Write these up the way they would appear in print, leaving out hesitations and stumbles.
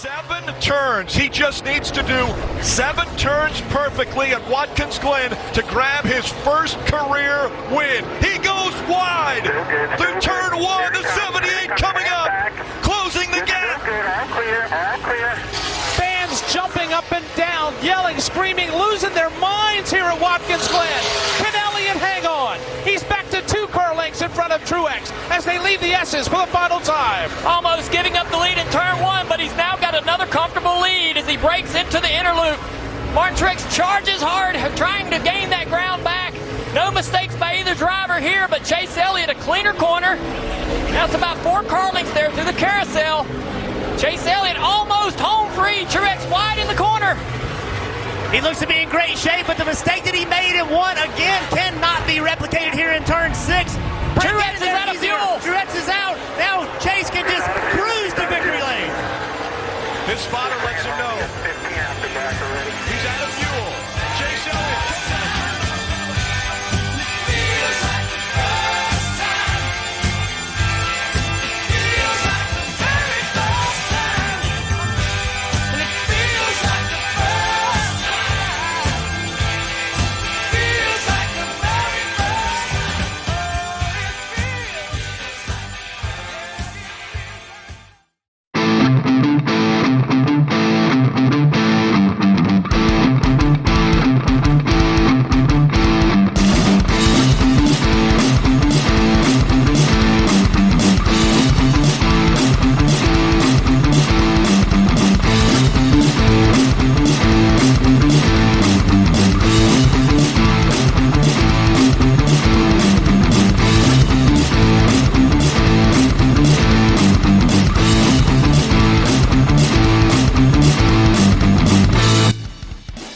7 turns. He just needs to do 7 turns perfectly at Watkins Glen to grab his first career win. He goes wide through turn 1, the 78 coming up, closing the gap. All clear. Fans jumping up and down, yelling, screaming, losing their minds here at Watkins Glen. Can Elliott hang on? He's back to 2 car lengths in front of Truex as they leave the S's for the final time. Almost giving up the lead in turn 1, but he's now got another comfortable lead as he breaks into the inner loop. Martin Truex charges hard, trying to gain that ground back. No mistakes by either driver here, but Chase Elliott a cleaner corner. Now it's about 4 car lengths there through the carousel. Chase Elliott almost home free. Truex wide in the corner. He looks to be in great shape, but the mistake that he made in 1 again cannot be replicated here in turn 6. Truex is out of fuel. Truex is out. Now Chase can just cruise to victory lane. His spotter lets him know he's out of fuel. Chase Elliott.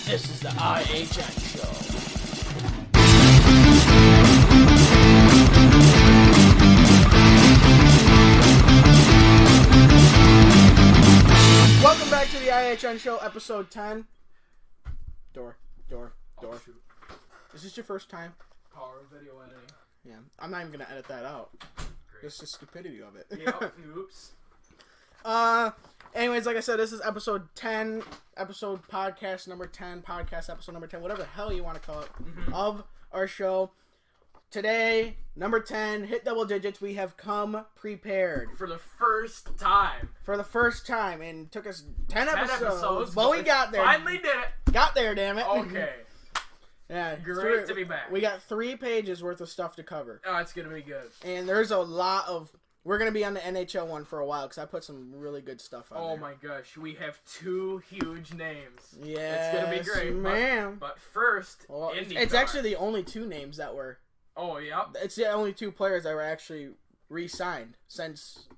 This is the IHN show. Welcome back to the IHN show, episode 10. Door. Oh, shoot. Is this your first time? Power video editing. Yeah. I'm not even going to edit that out. Great. Just the stupidity of it. Yep. Oops. Anyways, like I said, this is episode 10, podcast episode number 10, whatever the hell you want to call it, of our show. Today, number 10, hit double digits, we have come prepared. For the first time. For the first time, and it took us 10 episodes, but we got there. Finally did it. Got there, damn it. Okay. Yeah. Great to be back. We got 3 pages worth of stuff to cover. Oh, it's going to be good. And there's a lot of... We're going to be on the NHL one for a while because I put some really good stuff on there. Oh my gosh, we have 2 huge names. Yes, it's going to be great. Man. But first, Well, IndyCar. it's actually the only 2 names that were... Oh, yeah. It's the only 2 players that were actually re-signed since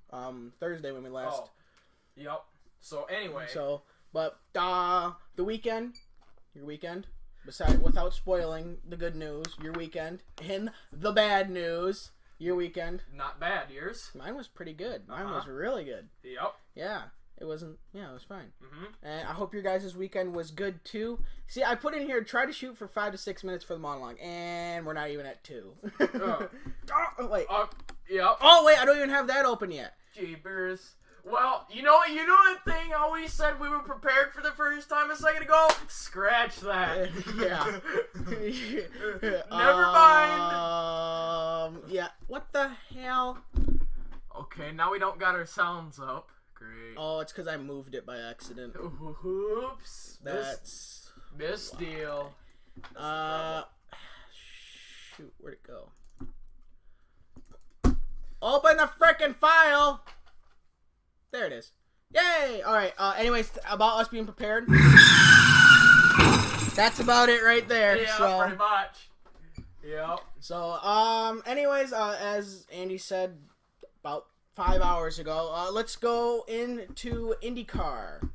Thursday when we last... Oh, yep. So, anyway. But the weekend, your weekend, without spoiling the good news, your weekend, and the bad news, your weekend. Not bad, yours? Mine was pretty good. Mine was really good. Yep. Yeah. It wasn't, it was fine. Mm-hmm. And I hope your guys' weekend was good too. See, I put in here, try to shoot for 5 to 6 minutes for the monologue, and we're not even at 2. Oh. Wait. Yep. Oh, wait, I don't even have that open yet. Jeepers. Well, you know that thing I always said we were prepared for the first time a second ago? Scratch that. Yeah. Never mind. Yeah. What the hell? Okay, now we don't got our sounds up. Great. Oh, it's because I moved it by accident. Oops. That's... This deal. Shoot, where'd it go? Open the frickin' file! There it is. Yay! Alright, anyways, about us being prepared. That's about it right there. Yeah, so, pretty much. Yep. So, anyways, as Andy said about 5 hours ago, let's go into IndyCar.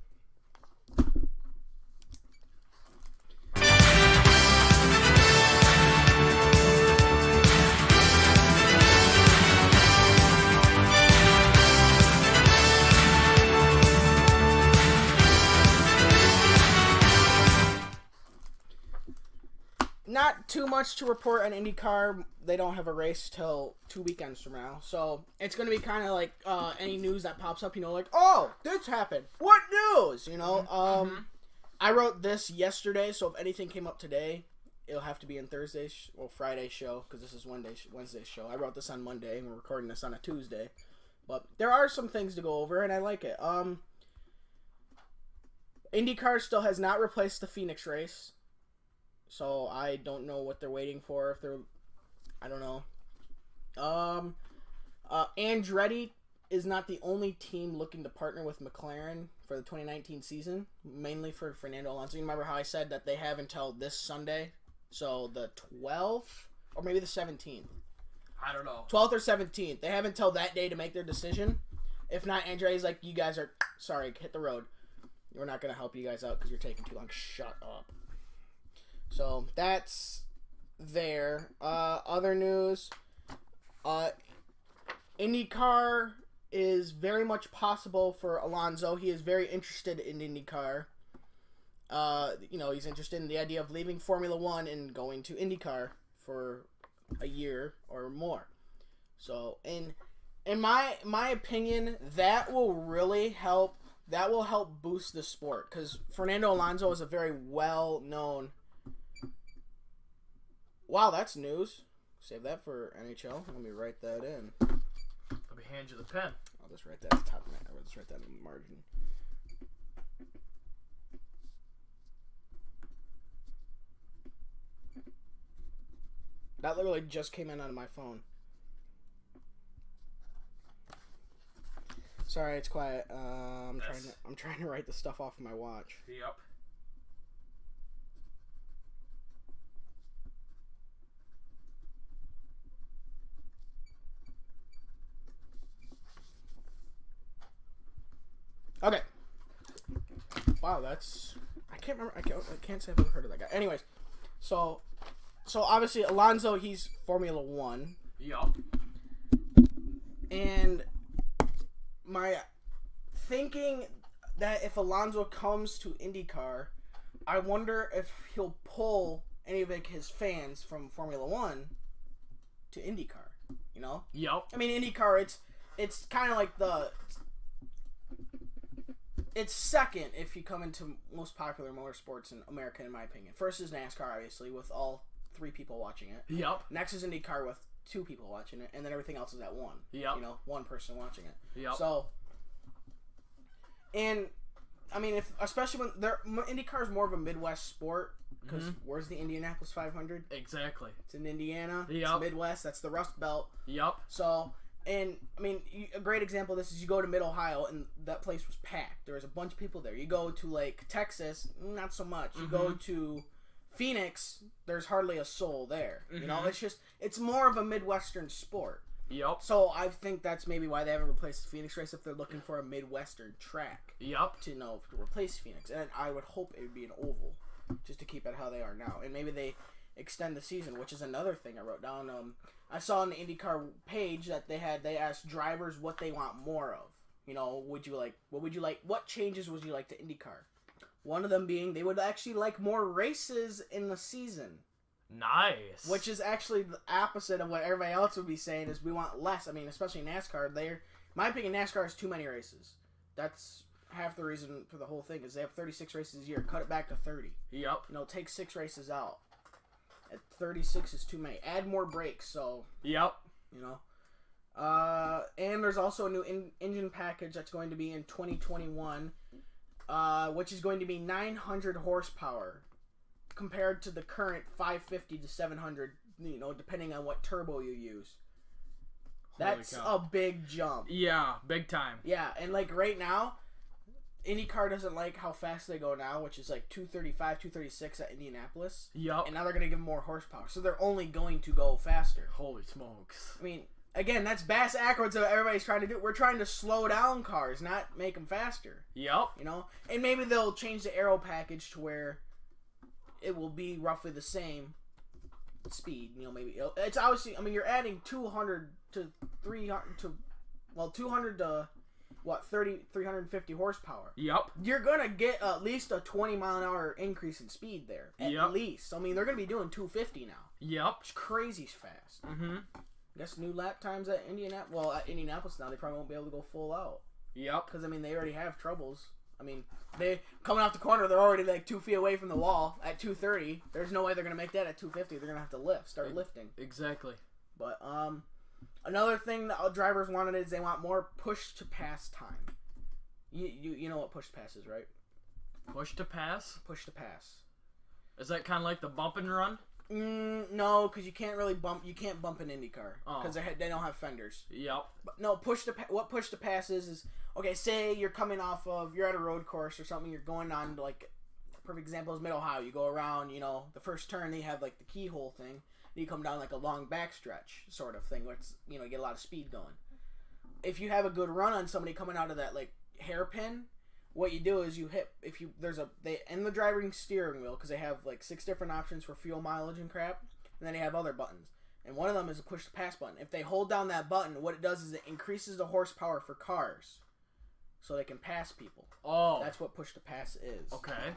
not too much to report on IndyCar. They don't have a race till 2 weekends from now. So it's going to be kind of like any news that pops up, like, oh, this happened. What news? I wrote this yesterday, so if anything came up today, it'll have to be in Friday's show, because this is Wednesday's show. I wrote this on Monday, and we're recording this on a Tuesday. But there are some things to go over, and I like it. IndyCar still has not replaced the Phoenix race. So I don't know what they're waiting for. I don't know. Andretti is not the only team looking to partner with McLaren for the 2019 season, mainly for Fernando Alonso. You remember how I said that they have until this Sunday, so the 12th or maybe the 17th. I don't know. 12th or 17th. They have until that day to make their decision. If not, Andretti's like, you guys are sorry, hit the road. We're not gonna help you guys out because you're taking too long. Shut up. So that's there. Other news. IndyCar is very much possible for Alonso. He is very interested in IndyCar. He's interested in the idea of leaving Formula One and going to IndyCar for a year or more. So, in my opinion, that will really help. That will help boost the sport, because Fernando Alonso is a very well-known. Wow, that's news. Save that for NHL. Let me write that in. Let me hand you the pen. I'll just write that at the top of I'll just write that in the margin. That literally just came in out of my phone. Sorry, it's quiet. I'm trying to write the stuff off of my watch. Yep. Okay. Wow, that's... I can't remember. I can't say I've ever heard of that guy. Anyways, so obviously Alonso, he's Formula One. Yup. And my thinking that if Alonso comes to IndyCar, I wonder if he'll pull any of his fans from Formula One to IndyCar. Yup. I mean, IndyCar, it's kind of like it's second if you come into most popular motorsports in America, in my opinion. First is NASCAR, obviously, with all 3 people watching it. Yup. Next is IndyCar with 2 people watching it, and then everything else is at 1. Yep. 1 person watching it. Yep. So, and I mean, especially when IndyCar is more of a Midwest sport, because where's the Indianapolis 500? Exactly. It's in Indiana. Yep. It's Midwest. That's the Rust Belt. Yup. So, and I mean, a great example of this is you go to Mid Ohio, and that place was packed. There was a bunch of people there. You go to like Texas, not so much. You go to Phoenix, there's hardly a soul there. It's more of a Midwestern sport. Yep. So I think that's maybe why they haven't replaced the Phoenix race, if they're looking for a Midwestern track. Yep. To replace Phoenix. And I would hope it would be an oval, just to keep it how they are now. And maybe they extend the season, which is another thing I wrote down. I saw on the IndyCar page that they asked drivers what they want more of. What changes would you like to IndyCar? One of them being they would actually like more races in the season. Nice. Which is actually the opposite of what everybody else would be saying, is we want less. I mean, especially NASCAR. My opinion, NASCAR has too many races. That's half the reason for the whole thing, is they have 36 races a year. Cut it back to 30. Yep. Take 6 races out. At 36 is too many. Add more brakes, so... Yep. And there's also a new engine package that's going to be in 2021, which is going to be 900 horsepower compared to the current 550 to 700, depending on what turbo you use. That's a big jump. Yeah, big time. Yeah, and right now, IndyCar doesn't like how fast they go now, which is 235, 236 at Indianapolis. Yep. And now they're going to give them more horsepower, so they're only going to go faster. Holy smokes. I mean, again, that's bass backwards of what everybody's trying to do. We're trying to slow down cars, not make them faster. Yep. And maybe they'll change the aero package to where it will be roughly the same speed. Maybe it's obviously. I mean, you're adding 200 to 300 to 200 to 350 horsepower. Yep. You're gonna get at least a 20-mile-an-hour increase in speed there. At least. I mean, they're gonna be doing 250 now. Yep. It's crazy fast. Mm-hmm. I guess new lap times at Indianapolis. Well, at Indianapolis now, they probably won't be able to go full out. Yep. Because, I mean, they already have troubles. I mean, they coming off the corner, they're already like 2 feet away from the wall at 230. There's no way they're gonna make that at 250. They're gonna have to start lifting. Exactly. But another thing that drivers wanted is they want more push to pass time. You know what push to pass is, right? Push to pass? Push to pass. Is that kind of like the bump and run? No, because you can't really bump. You can't bump an IndyCar because they don't have fenders. Yep. But no, what push to pass is okay. Say you're coming off of you're at a road course or something. You're going on to, like, a perfect example is Mid Ohio. You go around, the first turn they have like the keyhole thing. And you come down like a long backstretch sort of thing, where it's you get a lot of speed going. If you have a good run on somebody coming out of that like hairpin, what you do is you hit they in the driving steering wheel because they have like 6 different options for fuel mileage and crap, and then they have other buttons, and one of them is a push to pass button. If they hold down that button, what it does is it increases the horsepower for cars, so they can pass people. Oh, that's what push to pass is. Okay.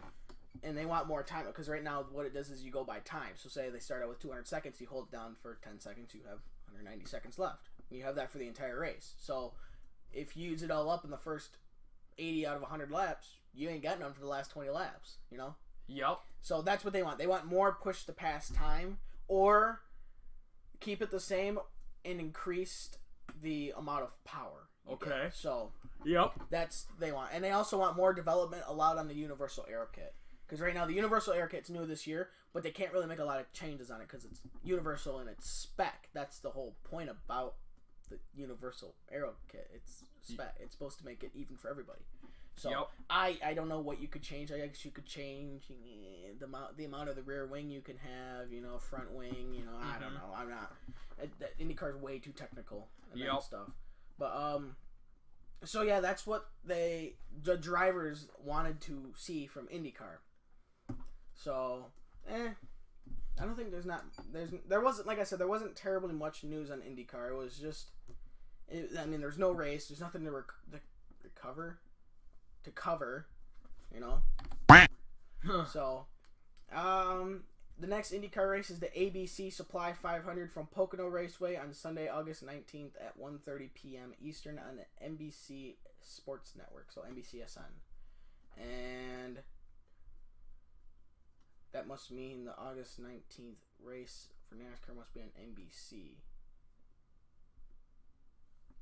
And they want more time because right now what it does is you go by time. So say they start out with 200 seconds, you hold it down for 10 seconds, you have 190 seconds left. You have that for the entire race. So if you use it all up in the first 80 out of 100 laps, you ain't got none for the last 20 laps, Yep. So that's what they want. They want more push to pass time or keep it the same and increase the amount of power. Okay. So yep. That's they want. And they also want more development allowed on the Universal Aero Kit. Because right now the Universal Aero Kit's new this year, but they can't really make a lot of changes on it because it's universal in its spec. That's the whole point about the Universal Aero Kit. It's spec. It's supposed to make it even for everybody. So I don't know what you could change. I guess you could change the amount of the rear wing you can have. Front wing. I don't know. I'm not. IndyCar's way too technical and that stuff. But so yeah, that's what the drivers wanted to see from IndyCar. So, I don't think there wasn't, like I said, there wasn't terribly much news on IndyCar. It was just, there's no race, there's nothing to cover, So, the next IndyCar race is the ABC Supply 500 from Pocono Raceway on Sunday, August 19th at 1:30 p.m. Eastern on the NBC Sports Network, so NBCSN. And that must mean the August 19th race for NASCAR must be on NBC.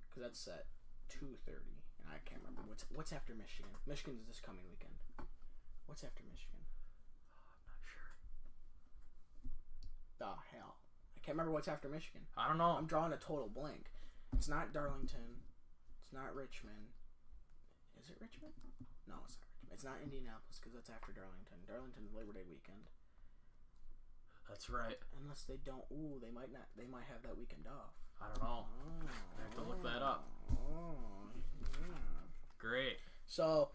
Because that's at 2:30. And I can't remember. What's after Michigan? Michigan's this coming weekend. What's after Michigan? I'm not sure. The hell. I can't remember what's after Michigan. I don't know. I'm drawing a total blank. It's not Darlington. It's not Richmond. Is it Richmond? No, it's not Richmond. It's not Indianapolis because that's after Darlington. Darlington's Labor Day weekend. That's right. Unless they don't. Ooh, they might not. They might have that weekend off. I don't know. I have to look that up. Yeah. Great. So,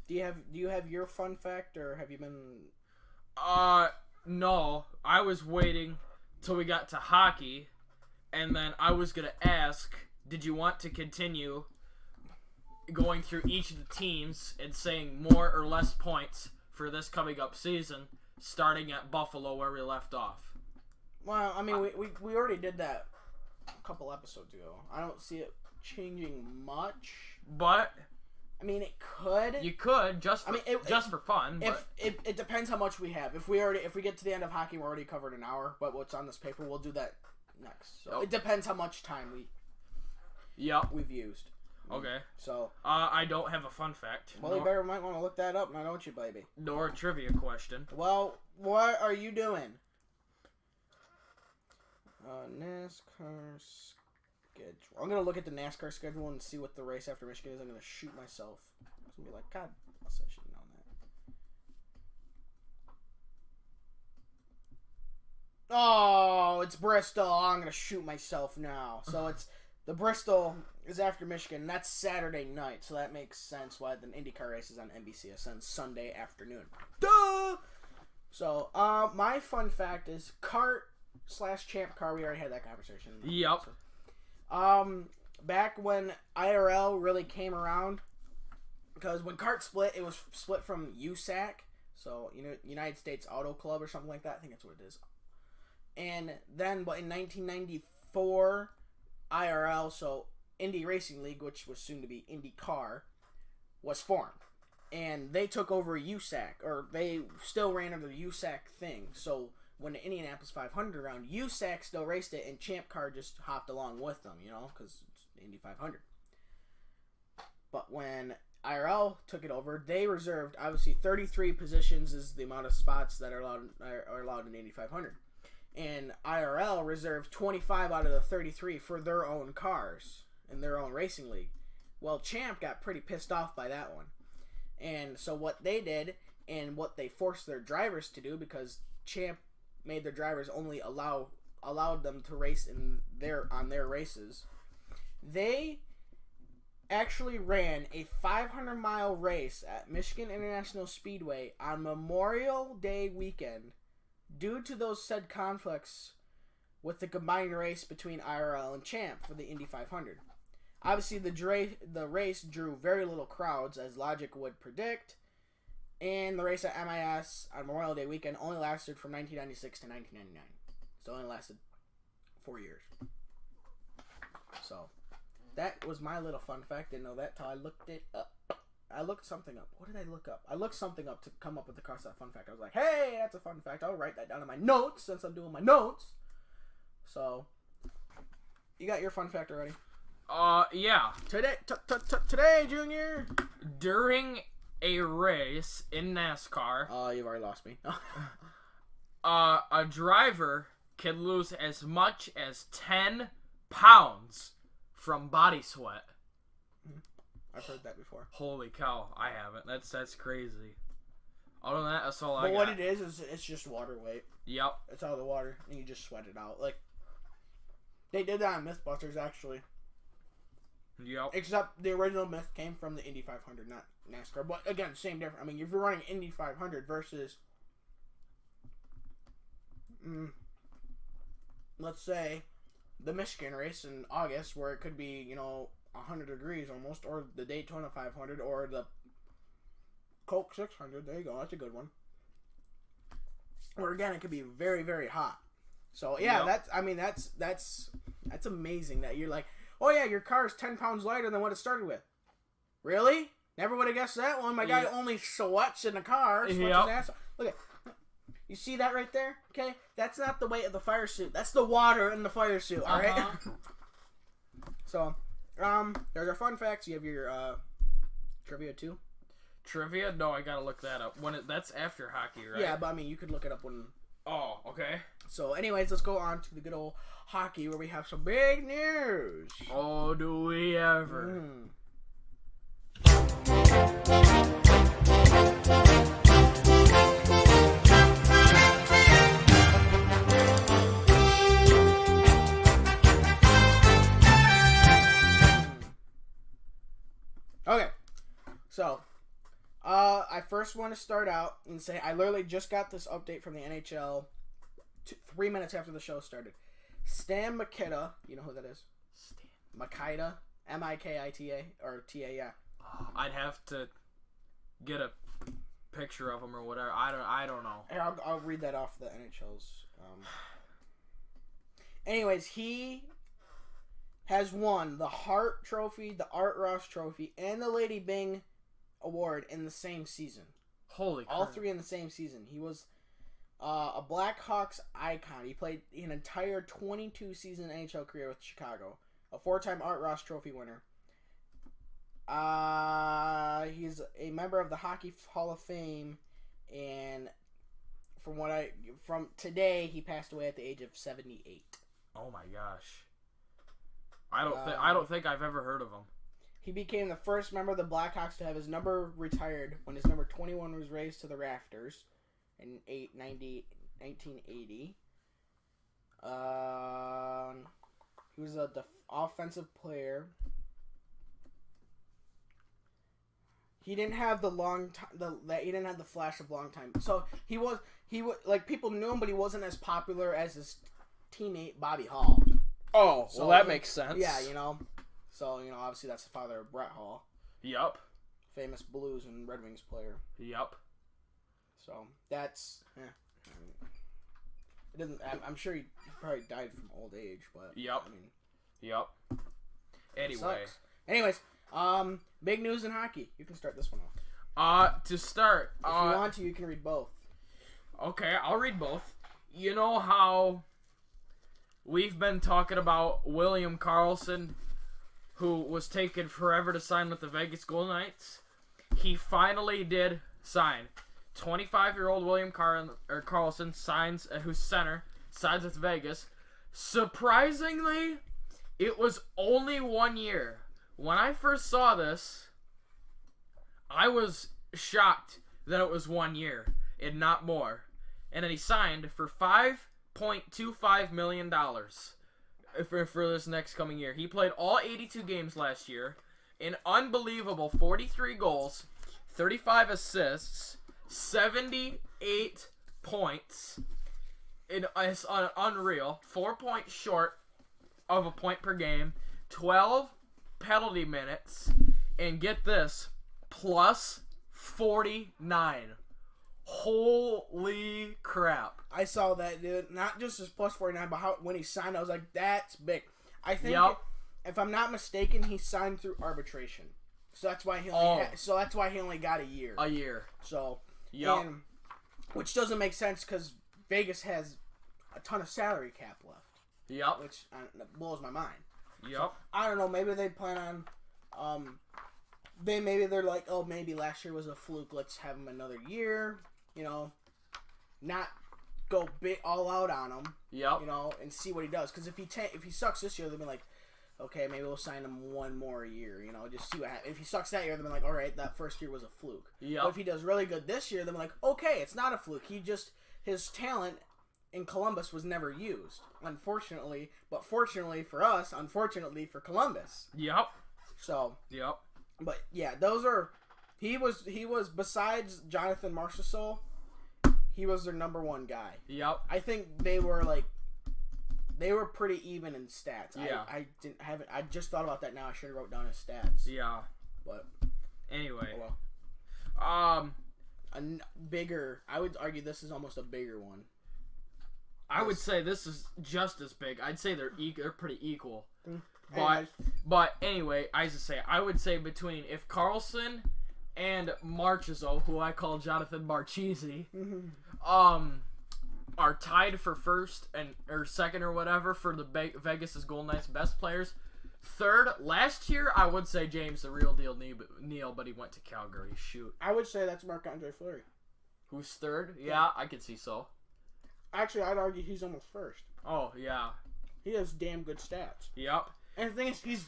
do you have your fun fact, or have you been? No. I was waiting till we got to hockey, and then I was gonna ask, did you want to continue going through each of the teams and saying more or less points for this coming up season, starting at Buffalo where we left off? Well, I mean, we already did that a couple episodes ago. I don't see it changing much. But I mean, it could. You could just for fun. It depends how much we have. If we get to the end of hockey, we're already covered an hour. But what's on this paper, we'll do that next. So it depends how much time we've used. Okay. So I don't have a fun fact. Well, you might want to look that up now, don't you, baby? Nor a trivia question. Well, what are you doing? NASCAR schedule. I'm gonna look at the NASCAR schedule and see what the race after Michigan is. I'm gonna shoot myself. I'm gonna be like, God, I should have known that. Oh, it's Bristol. I'm gonna shoot myself now. So it's the Bristol is after Michigan. And that's Saturday night, so that makes sense why the IndyCar race is on NBCSN Sunday afternoon. Duh. So, my fun fact is kart/champ car. We already had that conversation. Yep. back when IRL really came around, because when kart split, it was split from USAC, so United States Auto Club or something like that. I think that's what it is. And then, but in 1994, IRL, so Indy Racing League, which was soon to be Indycar, was formed. And they took over USAC, or they still ran under the USAC thing. So when the Indianapolis 500 round, USAC still raced it, and Champ Car just hopped along with them, because it's the Indy 500. But when IRL took it over, they reserved, obviously, 33 positions is the amount of spots that are allowed in the Indy 500. And IRL reserved 25 out of the 33 for their own cars in their own racing league. Well, Champ got pretty pissed off by that one. And so what they did, and what they forced their drivers to do, because Champ made their drivers only allowed them to race on their races, they actually ran a 500-mile race at Michigan International Speedway on Memorial Day weekend due to those said conflicts with the combined race between IRL and Champ for the Indy 500. Obviously, the race drew very little crowds, as logic would predict, and the race at MIS on Memorial Day weekend only lasted from 1996 to 1999. So it only lasted 4 years. So that was my little fun fact. Didn't know that till I looked it up. I looked something up. What did I look up? I looked something up to come up with across that fun fact. I was like, hey, that's a fun fact. I'll write that down in my notes since I'm doing my notes. So, you got your fun fact already? Yeah. Today, Junior. During a race in NASCAR, Oh, you've already lost me. a driver can lose as much as 10 pounds from body sweat. I've heard that before. Holy cow, I haven't. That's crazy. Other than that, that's all I got. But what it is it's just water weight. Yep. It's all the water, and you just sweat it out. Like, they did that on Mythbusters, actually. Yep. Except the original myth came from the Indy 500, not NASCAR. But again, same difference. I mean, if you're running Indy 500 versus, let's say, the Michigan race in August, where it could be, 100 degrees almost, or the Daytona 500, or the Coke 600. There you go. That's a good one. Or again, it could be very, very hot. So yeah, Yep. that's amazing that you're like, oh yeah, your car is 10 pounds lighter than what it started with. Really? Never would have guessed that one. My guy only sweats in the car. Sweats his ass off. Look at, you see that right there? Okay, that's not the weight of the fire suit. That's the water in the fire suit. All right. So, there's our fun facts. You have your trivia too. Trivia? No, I gotta look that up. That's after hockey, right? Yeah, but I mean, you could look it up when. Oh, okay. So, anyways, let's go on to the good old hockey, where we have some big news. Oh, do we ever? Okay, so I first want to start out and say I literally just got this update from the NHL 3 minutes after the show started. Stan Mikita, you know who that is? Stan Mikita, Mikita, or T-A, yeah. I'd have to get a picture of him or whatever. I don't know. Here, I'll read that off the NHL's. Anyways, he has won the Hart Trophy, the Art Ross Trophy, and the Lady Byng Award in the same season. Holy crap. All three in the same season. He was a Blackhawks icon. He played an entire 22-season NHL career with Chicago. A 4-time Art Ross Trophy winner. He's a member of the Hockey Hall of Fame, and from today, he passed away at the age of 78. Oh my gosh. I don't think I've ever heard of him. He became the first member of the Blackhawks to have his number retired when his number 21 was raised to the rafters in 1980. He was a offensive player. He didn't have the he didn't have the flash of long time. So he was like, people knew him, but he wasn't as popular as his teammate Bobby Hall. Oh, So well, that makes sense. Yeah, So, obviously that's the father of Brett Hall, Yup. famous Blues and Red Wings player. Yup. So, that's, it doesn't, I'm sure he probably died from old age, but, Yup. I mean, Yup. Anyway. sucks. Anyways, big news in hockey. You can start this one off. To start, If you want to, you can read both. okay, I'll read both. You know how we've been talking about William Karlsson, who was taking forever to sign with the Vegas Golden Knights? He finally did sign. 25-year-old William Karlsson signs, who's center, signs with Vegas. Surprisingly, it was only 1 year. When I first saw this, I was shocked that it was 1 year and not more. And then he signed for $5.25 million for this next coming year. He played all 82 games last year, an unbelievable 43 goals, 35 assists, 78 points. It's unreal. 4 points short of a point per game, 12 penalty minutes, and get this, plus 49. Holy crap. I saw that, dude. Not just his plus 49, but when he signed, I was like, that's big. I think, Yep. if I'm not mistaken, he signed through arbitration. So that's why he only got a year. A year. So, Yep. and, which doesn't make sense because Vegas has a ton of salary cap left, Yep. which blows my mind. Yep. I don't know. Maybe they plan on, they're like, oh, maybe last year was a fluke. Let's have him another year. Not go all out on him. Yep. And see what he does. Because if he sucks this year, they'll be like, okay, maybe we'll sign him one more year. Just see what happens. If he sucks that year, they'll be like, all right, that first year was a fluke. Yep. But if he does really good this year, they'll be like, okay, it's not a fluke. His talent in Columbus was never used, unfortunately. But fortunately for us, unfortunately for Columbus. Yep. So. Yep. But yeah, those are. He was besides Jonathan Marchessault, he was their number one guy. Yep. I think they were pretty even in stats. Yeah. I just thought about that now. I should have wrote down his stats. Yeah. But anyway. oh well. A bigger. I would argue this is almost a bigger one. I would say this is just as big. I'd say they're pretty equal. Anyways. But anyway, I would say between if Karlsson and Marchessault, who I call Jonathan Marchese, are tied for first or second or whatever for the Vegas' Golden Knights best players. Third, last year I would say James the real deal Neal, but he went to Calgary. Shoot. I would say that's Marc-Andre Fleury. Who's third? Yeah, I could see so. Actually, I'd argue he's almost first. Oh yeah. He has damn good stats. Yep. And the thing is, he's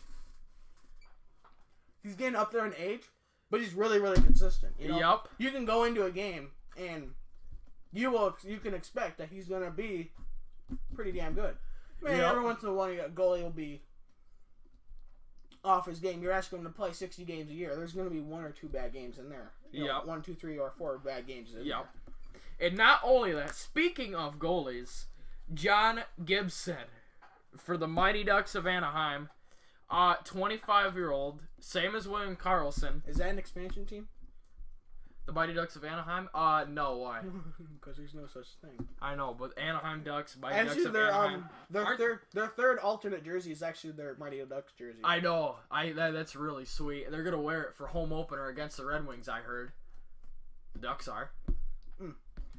getting up there in age, but he's really, really consistent. Yep. You can go into a game and you can expect that he's gonna be pretty damn good. Man, Yep. every once in a while, a goalie will be off his game. You're asking him to play 60 games a year. There's gonna be 1 or 2 bad games in there. Yep. 1, 2, 3, or 4 bad games in Yep. there. And not only that, speaking of goalies, John Gibson for the Mighty Ducks of Anaheim, 25-year-old, same as William Karlsson. Is that an expansion team? The Mighty Ducks of Anaheim? No, why? Because there's no such thing. I know, but Anaheim Ducks, Mighty Ducks Actually, of Anaheim. their third alternate jersey is actually their Mighty Ducks jersey. I know. That's really sweet. They're gonna wear it for home opener against the Red Wings. I heard. The Ducks are.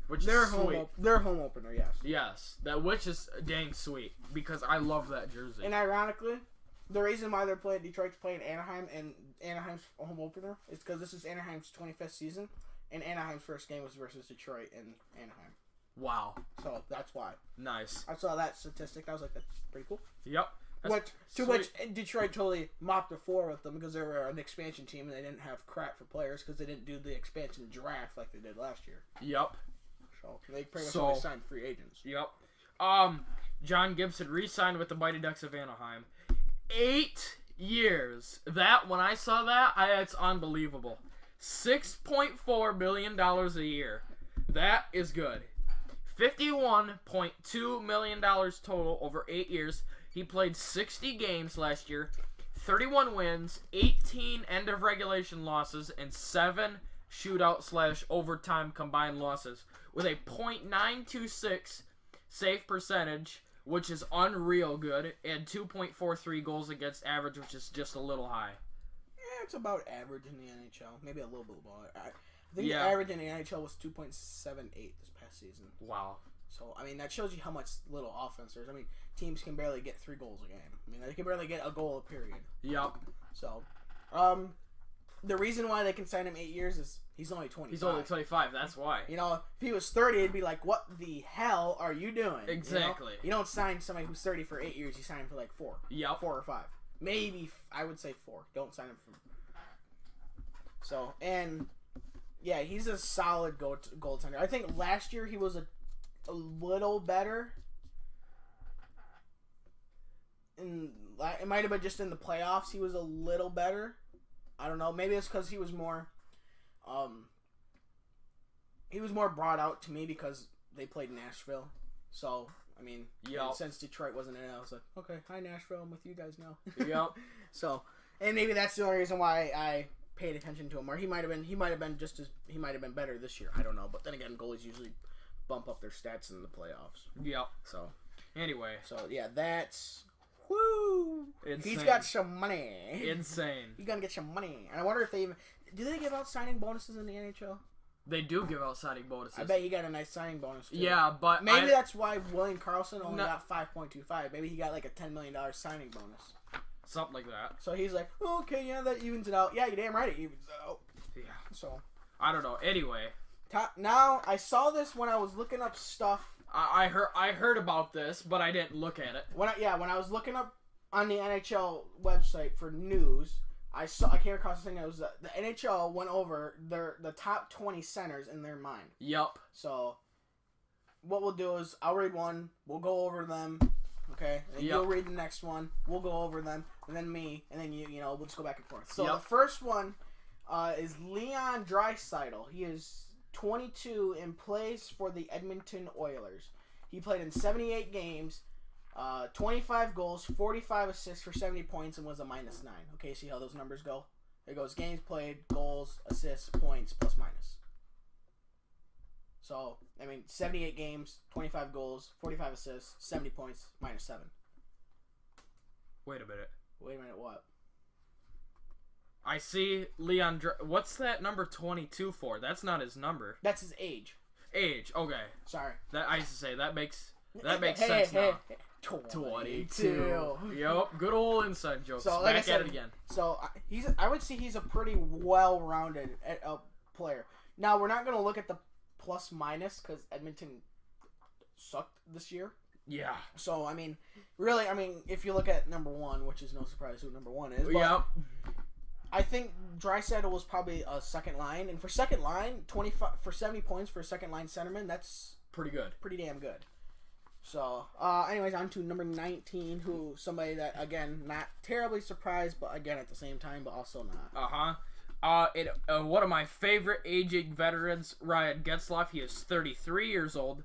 Which Their is sweet. Their home opener, yes. Yes, which is dang sweet because I love that jersey. And ironically, the reason why Detroit's playing Anaheim and Anaheim's home opener is because this is Anaheim's 25th season, and Anaheim's first game was versus Detroit in Anaheim. Wow. So that's why. Nice. I saw that statistic. I was like, that's pretty cool. Yep. Which Detroit totally mopped the floor with them because they were an expansion team and they didn't have crap for players because they didn't do the expansion draft like they did last year. Yep. So they pretty much only signed free agents. Yep. John Gibson re-signed with the Mighty Ducks of Anaheim. 8 years. When I saw that, it's unbelievable. $6.4 million a year. That is good. $51.2 million total over 8 years. He played 60 games last year. 31 wins, 18 end of regulation losses, and 7 shootout/overtime combined losses, with a .926 save percentage, which is unreal good, and 2.43 goals against average, which is just a little high. Yeah, it's about average in the NHL. Maybe a little bit more. I think the average in the NHL was 2.78 this past season. Wow. So, I mean, that shows you how much little offense there is. I mean, teams can barely get 3 goals a game. I mean, they can barely get a goal a period. Yep. So, the reason why they can sign him 8 years is he's only 25. He's only 25, that's why. You know, if he was 30, it'd be like, what the hell are you doing? Exactly. You don't sign somebody who's 30 for 8 years. You sign him for like 4. Yep. 4 or 5. Maybe, I would say 4. Don't sign him for... So, and... Yeah, he's a solid goaltender. I think last year he was a little better. It might have been just in the playoffs he was a little better. I don't know. Maybe it's because he was more brought out to me because they played Nashville. So, I mean, since Detroit wasn't in it, I was like, okay, hi Nashville, I'm with you guys now. Yep. So, and maybe that's the only reason why I paid attention to him, or he might have been better this year. I don't know, but then again, goalies usually bump up their stats in the playoffs. Yep. So anyway, yeah, that's woo. Insane. He's got some money. Insane. He's gonna get some money, and I wonder if they give out signing bonuses in the NHL. They do give out signing bonuses. I bet he got a nice signing bonus too. Yeah, but maybe that's why William Karlsson only got 5.25. Maybe he got like a $10 million signing bonus. Something like that. So he's like, oh, okay, yeah, that evens it out. Yeah, you're damn right, it evens it out. Yeah. So I don't know. Anyway, now I saw this when I was looking up stuff. I heard about this, but I didn't look at it. When I was looking up on the NHL website for news, I came across this thing that was the NHL went over the top 20 centers in their mind. Yup. So what we'll do is I'll read one, we'll go over them. Okay, and Yep. You'll read the next one. We'll go over them, and then me, and then you know, we'll just go back and forth. So Yep. the first one is Leon Draisaitl. He is 22 and plays for the Edmonton Oilers. He played in 78 games, 25 goals, 45 assists for 70 points, and was a -9. Okay, see how those numbers go? It goes games played, goals, assists, points, plus minus. So, I mean, 78 games, 25 goals, 45 assists, 70 points, -7. Wait a minute. Wait a minute, what? I see Leon. What's that number 22 for? That's not his number. That's his age. Age. Okay. Sorry. That I used to say that makes sense now. 22. Yep. Good old inside jokes. So, like Back I said, at it again. So I would say he's a pretty well-rounded player. Now we're not going to look at the plus minus because Edmonton sucked this year. Yeah. So I mean, really, if you look at number 1, which is no surprise who number 1 is. But Yep. I think Draisaitl was probably a second line, and for second line, 25 for 70 points for a second line centerman, that's pretty good. Pretty damn good. So, anyways, on to number 19, who somebody that again not terribly surprised, but again at the same time, but also not. One of my favorite aging veterans, Ryan Getzlaf. He is 33 years old,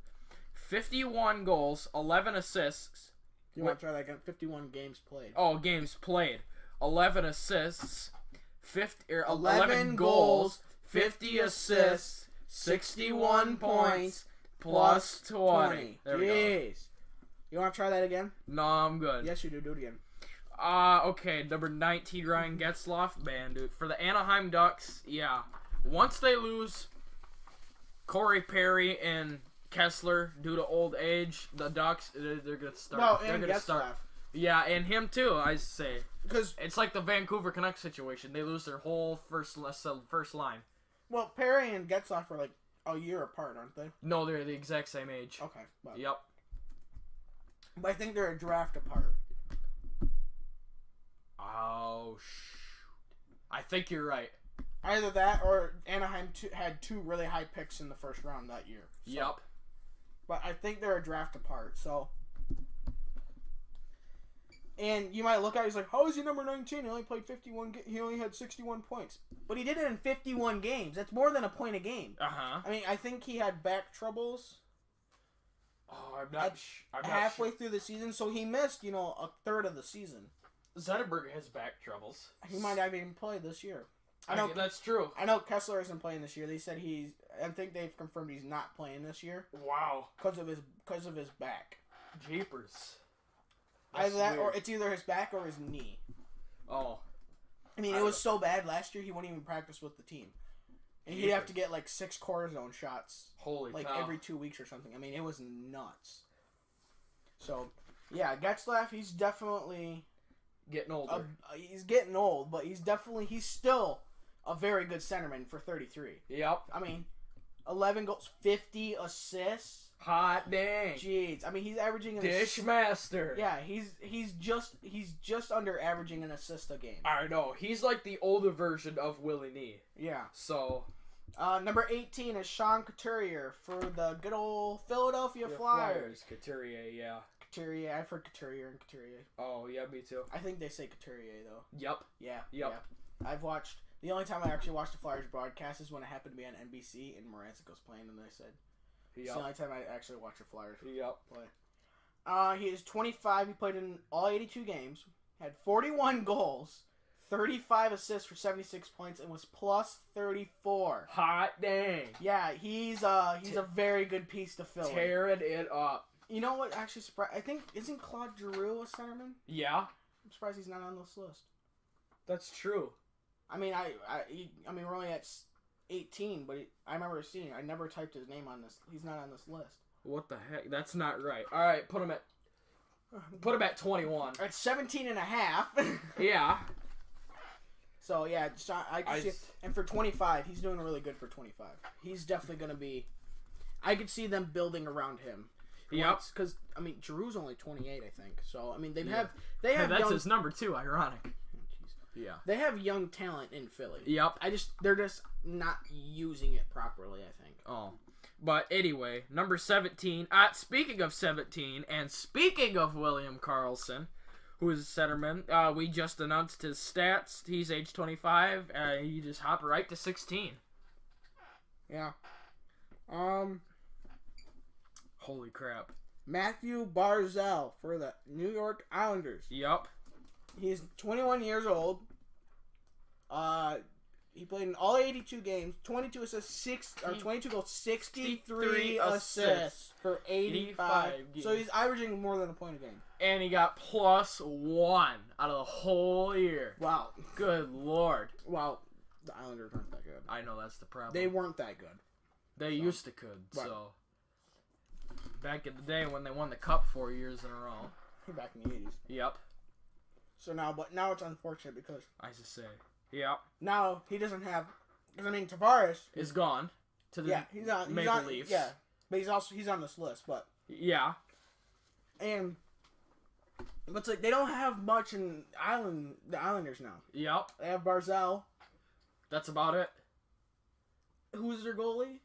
51 goals, 11 assists. You want to try that again? 51 games played. Oh, games played. 11 assists, 11 goals, 50 assists, 61 points, plus 20. There we go. You want to try that again? No, I'm good. Yes, you do. Do it again. Okay, number 19, Ryan Getzlaf. Man, dude, for the Anaheim Ducks, yeah. Once they lose Corey Perry and Kessler due to old age, the Ducks, they're going to start. No, they're and gonna Getzlaf. start. Yeah, and him too, I say. Because it's like the Vancouver Canucks situation. They lose their whole first line. Well, Perry and Getzlaf are like a year apart, aren't they? No, they're the exact same age. Okay. But, Yep. But I think they're a draft apart. Oh, shoot. I think you're right. Either that or Anaheim had 2 really high picks in the first round that year. So. Yep. But I think they're a draft apart, so... And you might look at it, he's like, how is he number 19? He only played 51 he only had 61 points. But he did it in 51 games. That's more than a point a game. Uh-huh. I mean, I think he had back troubles. Oh, I'm not halfway through the season, so he missed, a third of the season. Zetterberg has back troubles. He might not even play this year. I know that's true. I know Kessler isn't playing this year. They said I think they've confirmed he's not playing this year Wow. because of his back. Jeepers. Either that or it's either his back or his knee. Oh. I mean, it was so bad last year he wouldn't even practice with the team. And he'd have to get like 6 cortisone shots. Holy like cow. every 2 weeks or something. I mean, it was nuts. So, yeah, Getzlaff, he's definitely Getting older. he's getting old, but he's still a very good centerman for 33. Yep. I mean, 11 goals, 50 assists. Hot dang. Jeez, I mean, he's averaging Dishmaster. Yeah, he's just under averaging an assist a game. I know. He's like the older version of Willie Nee. Yeah. So. Number 18 is Sean Couturier for the good old Philadelphia Flyers. Couturier, yeah. Couturier, I've heard Couturier and Couturier. Oh, yeah, me too. I think they say Couturier, though. Yep. Yeah. Yep. Yeah. I've watched... The only time I actually watched the Flyers broadcast is when it happened to be on NBC and Morancic was playing, and they said... It's the only time I actually watched the Flyers play. He is 25. He played in all 82 games. Had 41 goals, 35 assists for 76 points, and was plus 34. Hot dang. Yeah, he's a very good piece to fill. Tearing it up. You know what actually surprised? I think, isn't Claude Giroux a centerman? Yeah. I'm surprised he's not on this list. That's true. I mean, we're only at 18, but I remember seeing it. I never typed his name on this. He's not on this list. What the heck? That's not right. All right, put him at 21. At 17 and a half. Yeah. So, yeah, I can see it. And for 25, he's doing really good for 25. He's definitely going to be... I could see them building around him. Yep. Because, I mean, Giroux's only 28, I think. So, I mean, they Yeah. have that's young... his number 2, ironic. Yeah. They have young talent in Philly. Yep. They're just not using it properly, I think. Oh. But anyway, number 17. Speaking of 17, and speaking of William Karlsson, who is a centerman, we just announced his stats. He's age 25. He just hopped right to 16. Yeah. Holy crap. Matthew Barzal for the New York Islanders. Yep. He's 21 years old. He played in all 82 games, 22 assists, 22 goals, 63 assists for 85 games. So he's averaging more than a point a game. And he got +1 out of the whole year. Wow. Good lord. Well, the Islanders aren't that good. I know that's the problem. They weren't that good. They used to could, right. So. Back in the day when they won the cup 4 years in a row. Back in the 80s. Yep. So now it's unfortunate because I should say. Yep. now he doesn't have. Because I mean, Tavares is gone to the Maple Leafs. Yeah, but he's on this list. But yeah, but it's like they don't have much in the Islanders now. Yep. They have Barzal. That's about it. Who's their goalie?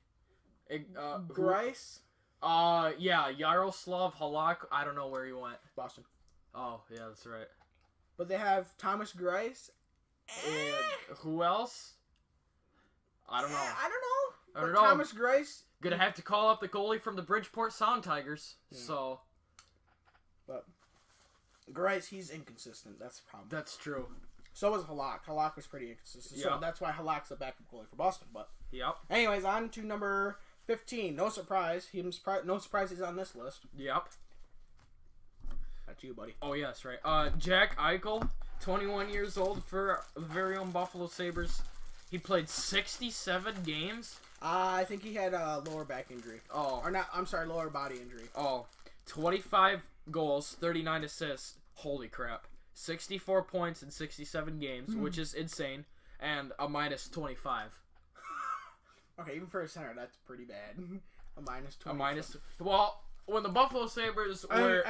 Grice. Yeah, Yaroslav Halak. I don't know where he went. Boston. Oh, yeah, that's right. But they have Thomas Grice. And who else? I don't know. I don't know. Thomas Grice. Gonna have to call up the goalie from the Bridgeport Sound Tigers. Yeah. So. But Grice, he's inconsistent. That's the problem. That's true. So was Halak. Halak was pretty inconsistent. Yep. So that's why Halak's the backup goalie for Boston. But yep. Anyways, on to number 15. No surprise. No surprise he's on this list. Yep. That's you, buddy. Oh, yes, right. Jack Eichel, 21 years old for the very own Buffalo Sabres. He played 67 games. I think he had a lower back injury. Oh. Or not, I'm sorry, lower body injury. Oh. 25 goals, 39 assists. Holy crap. 64 points in 67 games, which is insane. And a -25. Okay, even for a center, that's pretty bad. A -20. A minus. Well, when the Buffalo Sabres were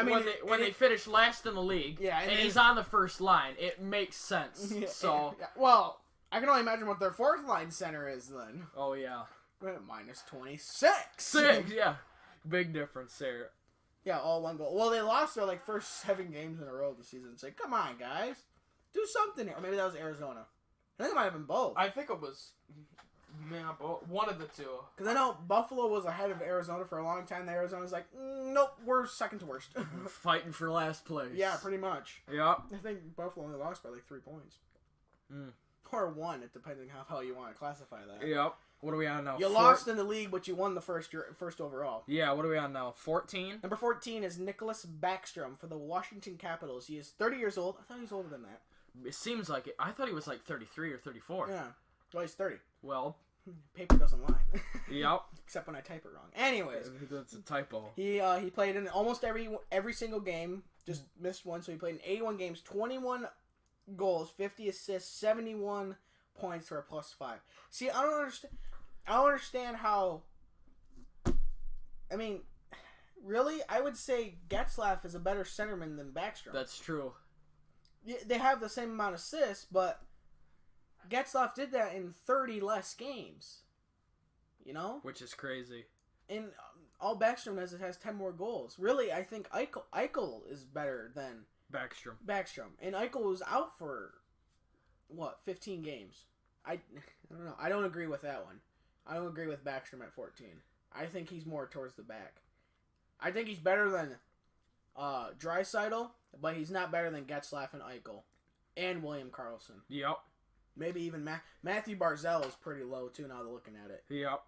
when they finished last in the league, yeah, and he's on the first line, it makes sense. Yeah, so yeah. Well, I can only imagine what their fourth line center is then. Oh yeah. -26. Yeah. Big difference there. Yeah, all one goal. Well, they lost their first 7 games in a row this season. It's like, come on, guys, do something here. Or maybe that was Arizona. I think it might have been both. I think it was Yeah, one of the two. Because I know Buffalo was ahead of Arizona for a long time. The Arizona's like, nope, we're second to worst. Fighting for last place. Yeah, pretty much. Yep. I think Buffalo only lost by like 3 points. Or 1, it depending how you want to classify that. Yep. What are we on now? You lost in the league, but you won the first overall. Yeah, what are we on now? 14? Number 14 is Nicholas Backstrom for the Washington Capitals. He is 30 years old. I thought he was older than that. It seems like it. I thought he was like 33 or 34. Yeah. Well, he's 30. Well. Paper doesn't lie. Yep. Except when I type it wrong. Anyways. That's a typo. He played in almost every single game. Just missed one. So he played in 81 games, 21 goals, 50 assists, 71 points for a +5. See, I don't understand how. I mean, really, I would say Getzlaf is a better centerman than Backstrom. That's true. They have the same amount of assists, but Getzlaf did that in 30 less games. You know? Which is crazy. And all Backstrom has 10 more goals. Really, I think Eichel is better than Backstrom. And Eichel was out for, 15 games? I don't know. I don't agree with that one. I don't agree with Backstrom at 14. I think he's more towards the back. I think he's better than Draisaitl, but he's not better than Getzlaf and Eichel. And William Karlsson. Yep. Maybe even Matthew Barzal is pretty low, too, now that looking at it. Yep.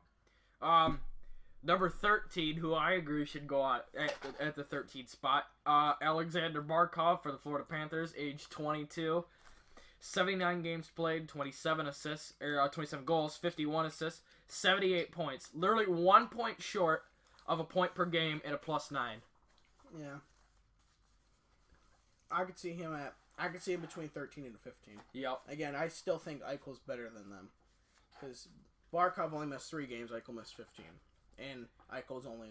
Number 13, who I agree should go out at the 13th spot, Alexander Barkov for the Florida Panthers, age 22. 79 games played, 27 goals, 51 assists, 78 points. Literally 1 point short of a point per game at a +9. Yeah. I could see him between 13 and 15. Yep. Again, I still think Eichel's better than them. Because Barkov only missed 3 games, Eichel missed 15. And Eichel's only,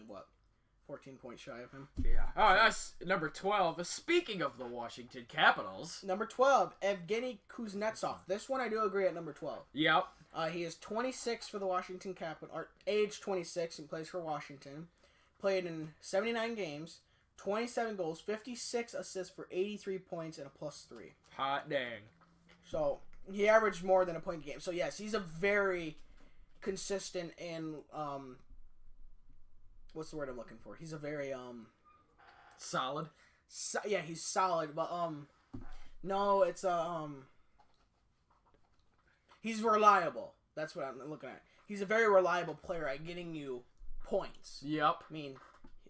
14 points shy of him? Yeah. Oh, that's number 12. Speaking of the Washington Capitals. Number 12, Evgeny Kuznetsov. This one I do agree at number 12. Yep. He is 26 for the Washington Capitals, or age 26, and plays for Washington. Played in 79 games, 27 goals, 56 assists for 83 points, and a +3. Hot dang. So, he averaged more than a point a game. So, yes, he's a very consistent and, what's the word I'm looking for? He's a very, solid. Yeah, he's solid, but, no, it's, he's reliable. That's what I'm looking at. He's a very reliable player at getting you points. Yep. I mean,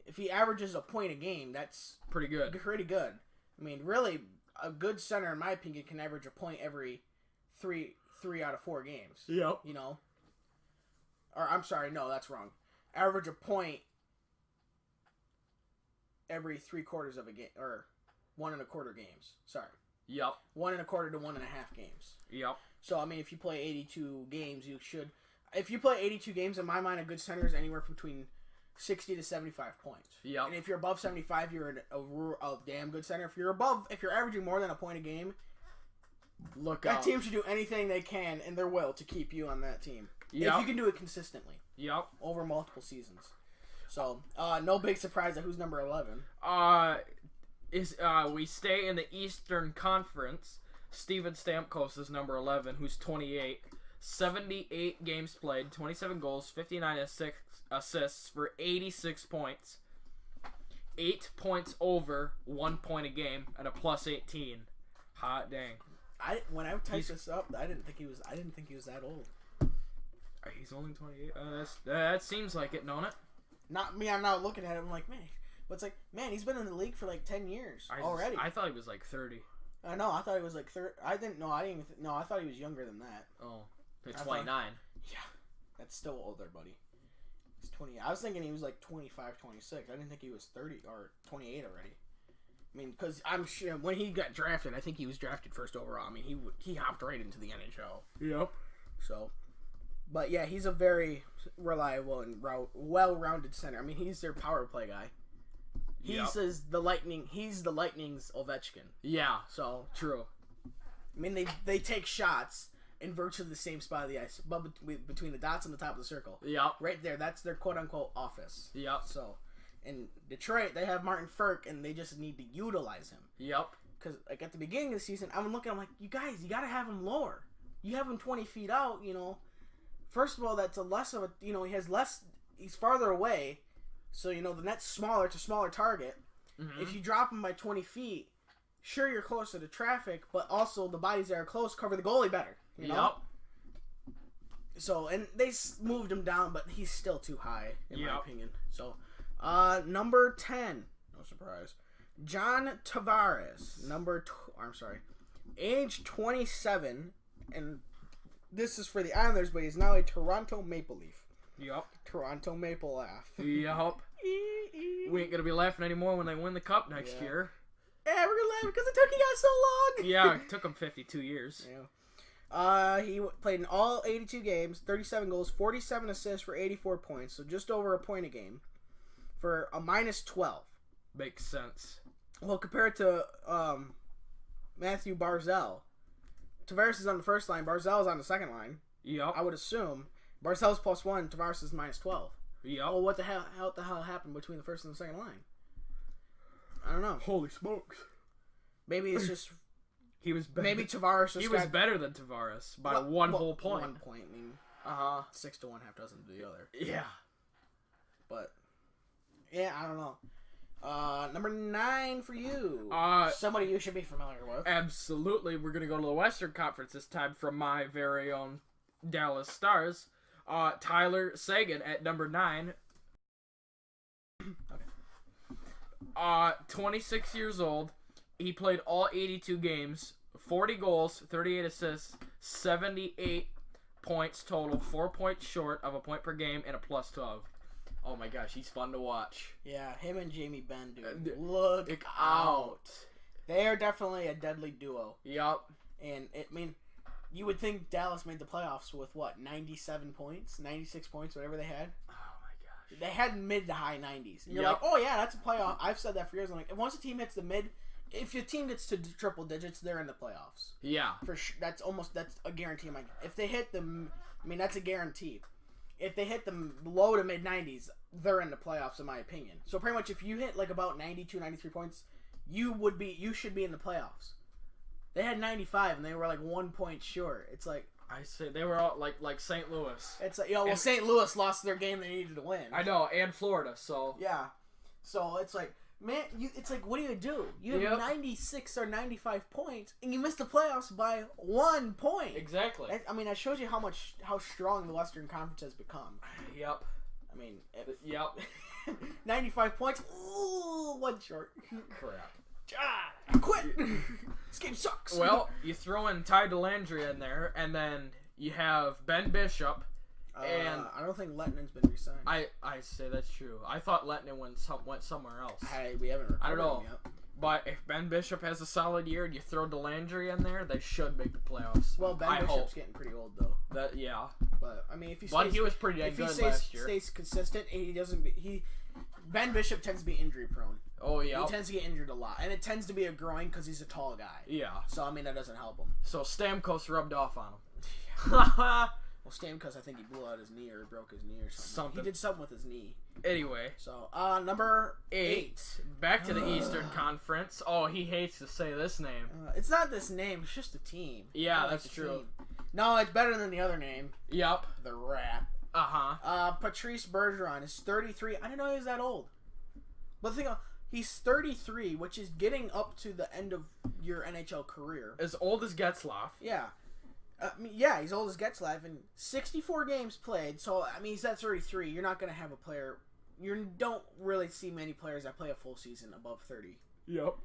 if he averages a point a game, that's pretty good. Pretty good. I mean, really, a good center, in my opinion, can average a point every three out of 4 games. Yep. You know? Or, I'm sorry, no, that's wrong. Average a point every 3/4 of a game, or 1 1/4 games. Sorry. Yep. 1 1/4 to 1.5 games. Yep. So, I mean, if you play 82 games, you should... If you play 82 games, in my mind, a good center is anywhere between 60 to 75 points. Yep. And if you're above 75, you're a damn good center. If you're averaging more than a point a game, look that out. team should do anything they can in their will to keep you on that team. Yep. If you can do it consistently. Yep. Over multiple seasons. So, no big surprise at who's number 11. We stay in the Eastern Conference. Steven Stamkos is number 11, who's 28. 78 games played, 27 goals, 59 assists for 86 points. 8 points over 1 point a game at a +18. Hot dang. When I typed this up, I didn't think he was that old. He's only 28. That seems like it, don't it? Not me. I'm not looking at him like, man. But it's like, man, he's been in the league for like 10 years already. I thought he was like 30. I know. I thought he was like 30. I didn't know. I thought he was younger than that. Oh, he's 29. Yeah, that's still older, buddy. He's 20. I was thinking he was like 25, 26. I didn't think he was 30 or 28 already. I mean, because I'm sure when he got drafted, I think he was drafted first overall. I mean, he hopped right into the NHL. Yep. So, but yeah, he's a very reliable and well-rounded center. I mean, he's their power play guy. He's the Lightning. He's the Lightning's Ovechkin. Yeah. So true. I mean, they take shots in virtually the same spot of the ice, but between the dots and the top of the circle. Yep. Right there, that's their quote-unquote office. Yep. So, in Detroit, they have Martin Ferk, and they just need to utilize him. Yep. Because, like, at the beginning of the season, I'm like, you guys, you got to have him lower. You have him 20 feet out, first of all, that's a less of a, he has less, he's farther away, so, the net's smaller, it's a smaller target. Mm-hmm. If you drop him by 20 feet, sure, you're closer to traffic, but also the bodies that are close cover the goalie better, Yep. So, and they moved him down, but he's still too high, in my opinion. So, number 10, no surprise, John Tavares, age 27, and this is for the Islanders, but he's now a Toronto Maple Leaf. Yep. Toronto Maple laugh. Yep. We ain't gonna be laughing anymore when they win the cup next year. Yeah, we're gonna laugh because it took you guys so long. Yeah, it took him 52 years. Yeah. He played in all 82 games, 37 goals, 47 assists for 84 points, so just over a point a game, for a -12. Makes sense. Well, compared to Matthew Barzal, Tavares is on the first line, Barzal is on the second line. Yep. I would assume Barzal's +1, Tavares is -12. Yep. Well, what the hell happened between the first and the second line? I don't know. Holy smokes. Maybe it's just he was better. Maybe Tavares he was better than Tavares by one whole point. 1 point. I mean, 6 to 1, half dozen to the other. Yeah. But yeah, I don't know. Number 9 for you. Somebody you should be familiar with. Absolutely. We're gonna go to the Western Conference this time from my very own Dallas Stars. Tyler Seguin at number 9. Okay. 26 years old. He played all 82 games, 40 goals, 38 assists, 78 points total, 4 points short of a point per game, and a +12. Oh my gosh, he's fun to watch. Yeah, him and Jamie Benn, dude. Look out. They are definitely a deadly duo. Yup. And, you would think Dallas made the playoffs with, 97 points? 96 points, whatever they had? Oh my gosh. They had mid to high 90s. And you're like, oh yeah, that's a playoff. I've said that for years. I'm like, once a team hits the mid, if your team gets to triple digits, they're in the playoffs. Yeah. For sure. That's a guarantee. If they hit that's a guarantee. If they hit the low to mid 90s, they're in the playoffs, in my opinion. So pretty much, if you hit about 92, 93 points, you should be in the playoffs. They had 95 and they were 1 point short. It's like, I say they were all like St. Louis. It's like, St. Louis lost their game they needed to win. I know, and Florida. So yeah, so it's like, man, it's like, what do? You have 96 or 95 points, and you missed the playoffs by 1 point. Exactly. That shows you how strong the Western Conference has become. Yep. 95 points. Ooh, 1 short. Crap. Quit. This game sucks. Well, you throw in Ty Dellandrea in there, and then you have Ben Bishop. And I don't think Lettinen's been re-signed. I say that's true. I thought Lettinen went somewhere else. We haven't. I don't know. Him yet. But if Ben Bishop has a solid year and you throw Dellandrea in there, they should make the playoffs. Well, Bishop's getting pretty old though. But if he was pretty dang good last year. Stays consistent, and Ben Bishop tends to be injury prone. Oh yeah. He tends to get injured a lot, and it tends to be a groin because he's a tall guy. Yeah. So that doesn't help him. So Stamkos rubbed off on him. Well, Stamkos, I think he blew out his knee or broke his knee or something. He did something with his knee. Anyway. So, number 8. Back to the Eastern Conference. Oh, he hates to say this name. It's not this name. It's just a team. Yeah, that's true. Team. No, it's better than the other name. Yep. The Rat. Uh-huh. Patrice Bergeron is 33. I didn't know he was that old. But the thing, he's 33, which is getting up to the end of your NHL career. As old as Getzlaf. Yeah. He's old as Getzlaf, and 64 games played, so, he's at 33. You're not going to have a player... You don't really see many players that play a full season above 30. Yep.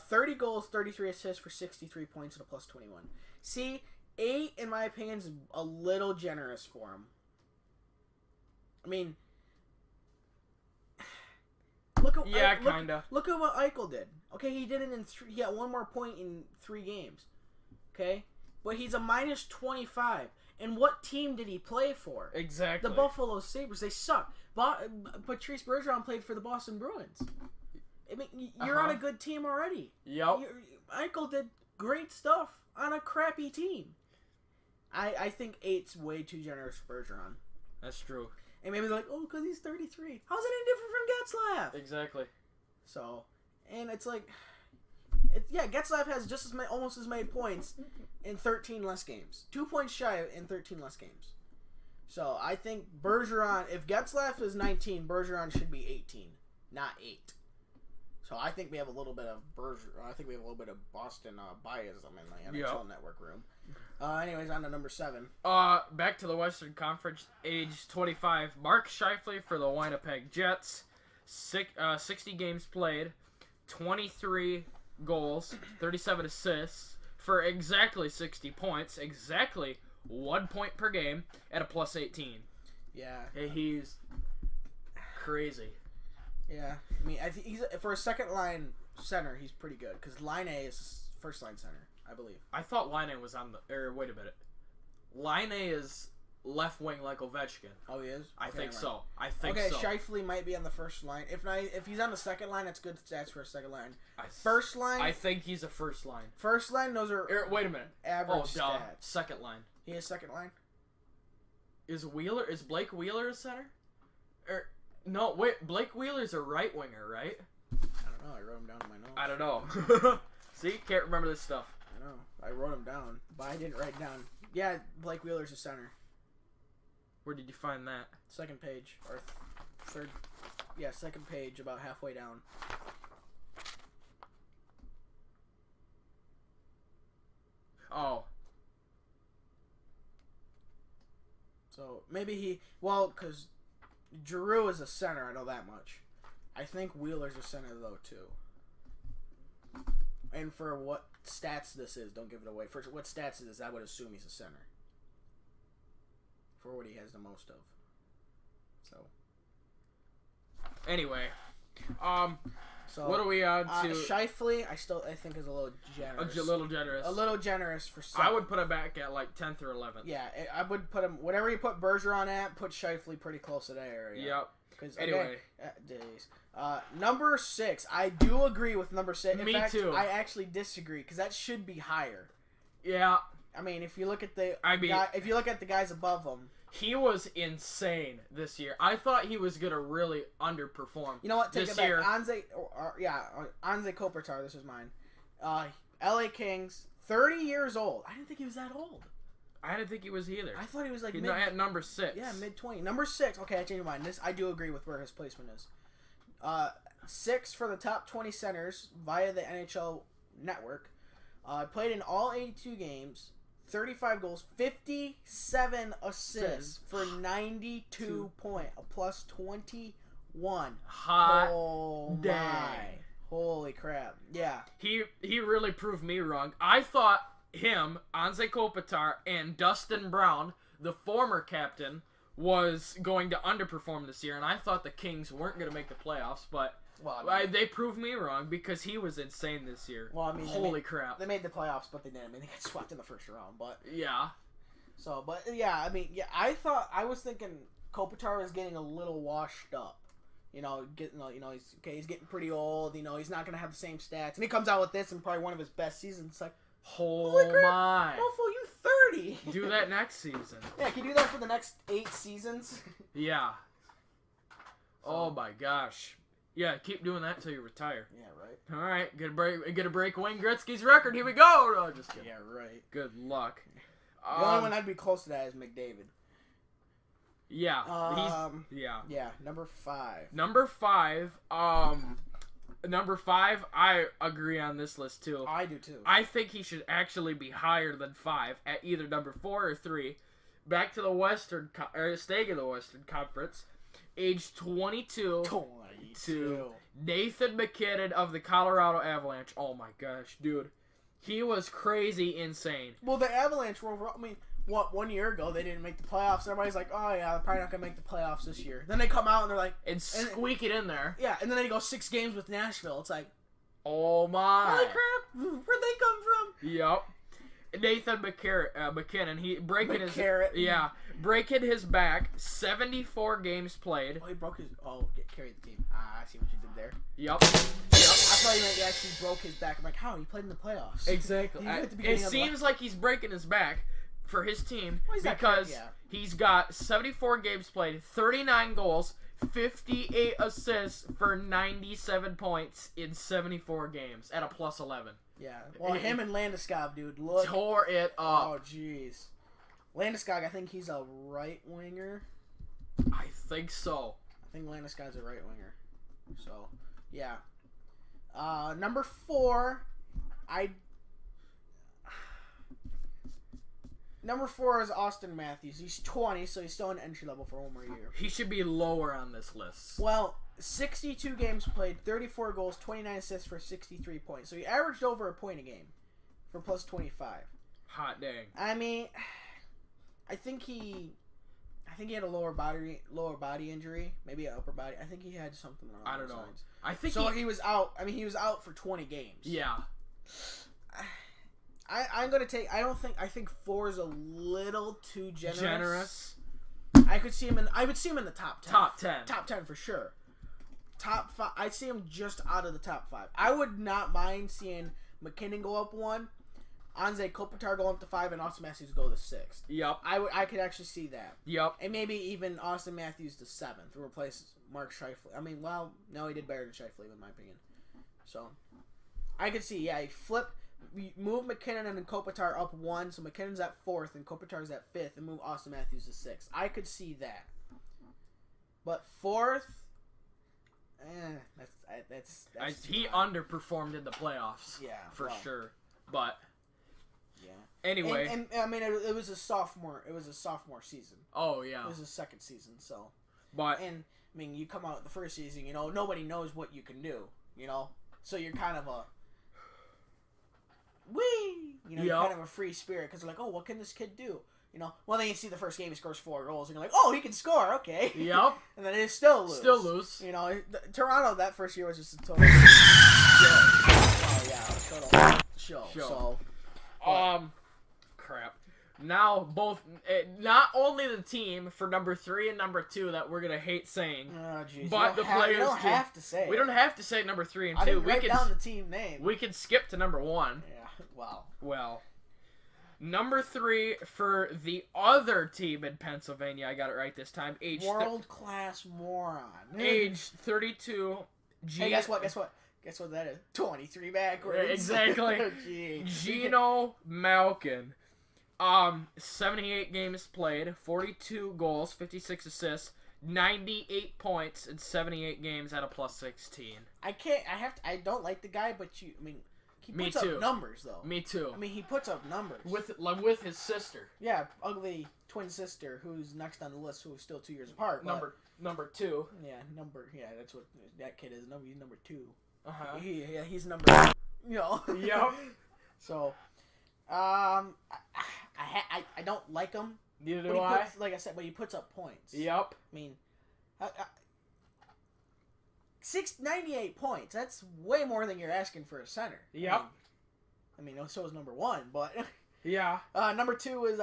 30 goals, 33 assists for 63 points and a +21. See, 8, in my opinion, is a little generous for him. Look at Look at what Eichel did. Okay, he did it in 3... He got 1 more point in 3 games. Okay? But he's a -25. And what team did he play for? Exactly. The Buffalo Sabres. They suck. Patrice Bergeron played for the Boston Bruins. You're on a good team already. Yep. Eichel did great stuff on a crappy team. I think 8's way too generous for Bergeron. That's true. And maybe they're like, oh, because he's 33. How's it any different from Getzlaf? Exactly. So, and it's like... Getzlaf has just almost as many points in 13 less games. 2 points shy in 13 less games. So I think Bergeron, if Getzlaf is 19, Bergeron should be 18, not 8. So I think we have a little bit of Bergeron. I think we have a little bit of Boston biasm in the NHL Network room. Anyways, on to number 7. Back to the Western Conference, age 25, Mark Scheifele for the Winnipeg Jets. 60 games played, 23 goals, 37 assists for exactly 60 points, exactly 1 point per game at a plus 18. Yeah. He's crazy. Yeah. I mean, I think he's for a second line center, he's pretty good because Line A is first line center, I believe. I thought Line was on the. Wait a minute. Line is left wing like Ovechkin. Oh, he is? I think right. so. I think okay, so. Scheifele might be on the first line. If he's on the second line, that's good stats for a second line. First line? I think he's a first line. First line, those are Wait a minute. average stats. Second line. He is second line? Is Blake Wheeler a center? No, wait, Blake Wheeler's a right winger, right? I don't know. I wrote him down in my notes. I don't know. See? Can't remember this stuff. I know. I wrote him down, but I didn't write down. Yeah, Blake Wheeler's a center. Where did you find that? Second page. Or third. Yeah, second page, about halfway down. Oh. So, maybe he... Well, because Giroux is a center, I know that much. I think Wheeler's a center, though, too. And for what stats this is, don't give it away. For what stats it is, I would assume he's a center. For what he has the most of. So. Anyway. So, what are we on to? Scheifele, I think is a little generous. A little generous. A little generous for some. I would put him back at like 10th or 11th. Yeah, I would put him, whatever you put Bergeron at, put Scheifele pretty close to that area. Yep. Because anyway. Number 6, I do agree with number 6. In fact, too. I actually disagree because that should be higher. Yeah. I mean, if you look at the if you look at the guys above him, he was insane this year. I thought he was gonna really underperform. You know what? Take this it back. year. Anze Kopitar. This is mine. L.A. Kings, 30 years old. I didn't think he was that old. I didn't think he was either. I thought he was like He's at number 6. Yeah, mid-20. Number 6. Okay, I changed my mind. This I do agree with where his placement is. 6 for the top 20 centers via the NHL Network. Played in all 82 games. 35 goals, 57 assists for 92 point, a plus 21. Hot oh dang. My. Holy crap. Yeah. He really proved me wrong. I thought him, Anze Kopitar, and Dustin Brown, the former captain, was going to underperform this year, and I thought the Kings weren't going to make the playoffs, but they proved me wrong because he was insane this year. Well, I mean, holy crap. They made the playoffs, but they didn't. I mean, they got swept in the first round, but... Yeah. So, but, yeah, I mean, yeah, I was thinking Kopitar was getting a little washed up. He's getting pretty old, he's not going to have the same stats. And he comes out with this and probably one of his best seasons. It's like, holy crap, my. Mofo, you 30. Do that next season. Yeah, can you do that for the next 8 seasons? Yeah. Oh, my gosh. Yeah, keep doing that until you retire. Yeah, right. All right, get a break Wayne Gretzky's record. Here we go. No, just kidding. Yeah, right. Good luck. The only one I'd be close to that is McDavid. Yeah. Yeah, number 5. Number 5, I agree on this list too. I do too. I think he should actually be higher than 5 at either number 4 or 3. Back to the staying in the Western Conference, age 22. To Nathan McKinnon of the Colorado Avalanche. Oh my gosh, dude. He was crazy insane. Well, the Avalanche were, 1 year ago they didn't make the playoffs. Everybody's like, oh yeah, they're probably not going to make the playoffs this year. Then they come out and they're like... And squeak it in there. Yeah, and then they go 6 games with Nashville. It's like... Oh my. Holy crap, where'd they come from? Yep. Nathan McKinnon, breaking his back, 74 games played. Oh, he broke his... carried the team. I see what you did there. Yep. I thought he meant he actually broke his back. I'm like, how? He played in the playoffs. Exactly. It seems like he's breaking his back for his team because he's got 74 games played, 39 goals, 58 assists for 97 points in 74 games at a plus 11. Yeah. Well, him and Landeskog, dude, tore it up. Oh, jeez. Landeskog, I think he's a right winger. I think so. I think Landeskog's a right winger. So, yeah. Number 4, Number 4 is Austin Matthews. He's 20, so he's still an entry level for one more year. He should be lower on this list. Well, 62 games played, 34 goals, 29 assists for 63 points. So he averaged over a point a game for plus 25. Hot dang. I mean, I think he had a lower body injury, maybe an upper body. I think he had something along I don't know. lines. I think so. He was out. I mean, he was out for 20 games. Yeah. I'm gonna take. I think 4 is a little too generous. I would see him in the top 10. Top 10 for sure. Top 5. I'd see him just out of the top 5. I would not mind seeing McKinnon go up 1, Anze Kopitar go up to 5, and Austin Matthews go to 6th. Yep. I could actually see that. Yep. And maybe even Austin Matthews to 7th to replace Mark Scheifele. I mean, well, no, he did better than Scheifele in my opinion. So, I could see, yeah, move McKinnon and Kopitar up 1, so McKinnon's at 4th and Kopitar's at 5th, and move Austin Matthews to 6th. I could see that. But 4th, that's he underperformed in the playoffs. Yeah, for sure. But yeah. Anyway, and I mean, it was a sophomore. It was a sophomore season. Oh yeah. It was a second season. So, but I mean, you come out the first season. Nobody knows what you can do. So you're kind of a you're kind of a free spirit because like, oh, what can this kid do? Well, then you see the first game, he scores 4 goals, and you're like, oh, he can score, okay. Yep. And then they still lose. Toronto that first year was just a total show. So, crap. Now not only the team for number 3 and number 2 that we're gonna hate saying, but the players. You don't have to say. We don't have to say number 3 and 2. I didn't write down the team name. We can skip to number 1. Yeah. Wow. Well. Number 3 for the other team in Pennsylvania. I got it right this time. World-class moron. Age 32. Hey, guess what? Guess what that is? 23 backwards. Exactly. Gino Malkin. 78 games played, 42 goals, 56 assists, 98 points in 78 games at a plus 16. I don't like the guy, but he puts up numbers, though. Me too. I mean, he puts up numbers. With his sister. Yeah, ugly twin sister, who's next on the list, who's still 2 years apart. Number 2. Yeah, that's what that kid is. He's number 2. Uh-huh. He's number... Yep. So, I don't like him. Neither do I. Like I said, but he puts up points. Yep. I mean... 98 points. That's way more than you're asking for a center. Yep. I mean, so is number 1, but yeah. Number 2 is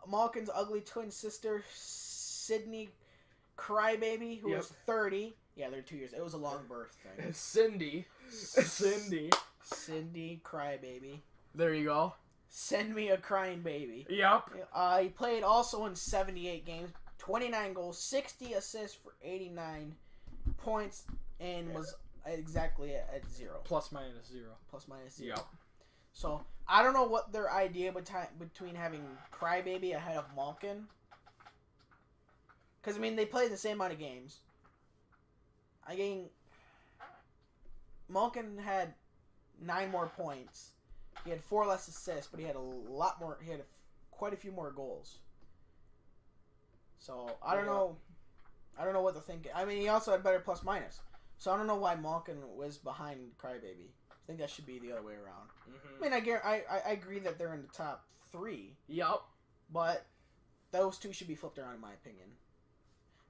Malkin's ugly twin sister, Sydney Crybaby, who was 30. Yeah, they're 2 years. It was a long birth thing. Cindy Crybaby. There you go. Send me a crying baby. Yep. He played also in 78 games, 29 goals, 60 assists for 89 points, and was exactly at 0. Plus minus 0. Yep. So, I don't know what their idea between having Crybaby ahead of Malkin. Because, they played the same amount of games. Malkin had 9 more points. He had 4 less assists, but he had quite a few more goals. So, I don't know. I don't know what to think. He also had better plus minus. So I don't know why Malkin was behind Crybaby. I think that should be the other way around. Mm-hmm. I agree that they're in the top 3. Yep. But those two should be flipped around in my opinion.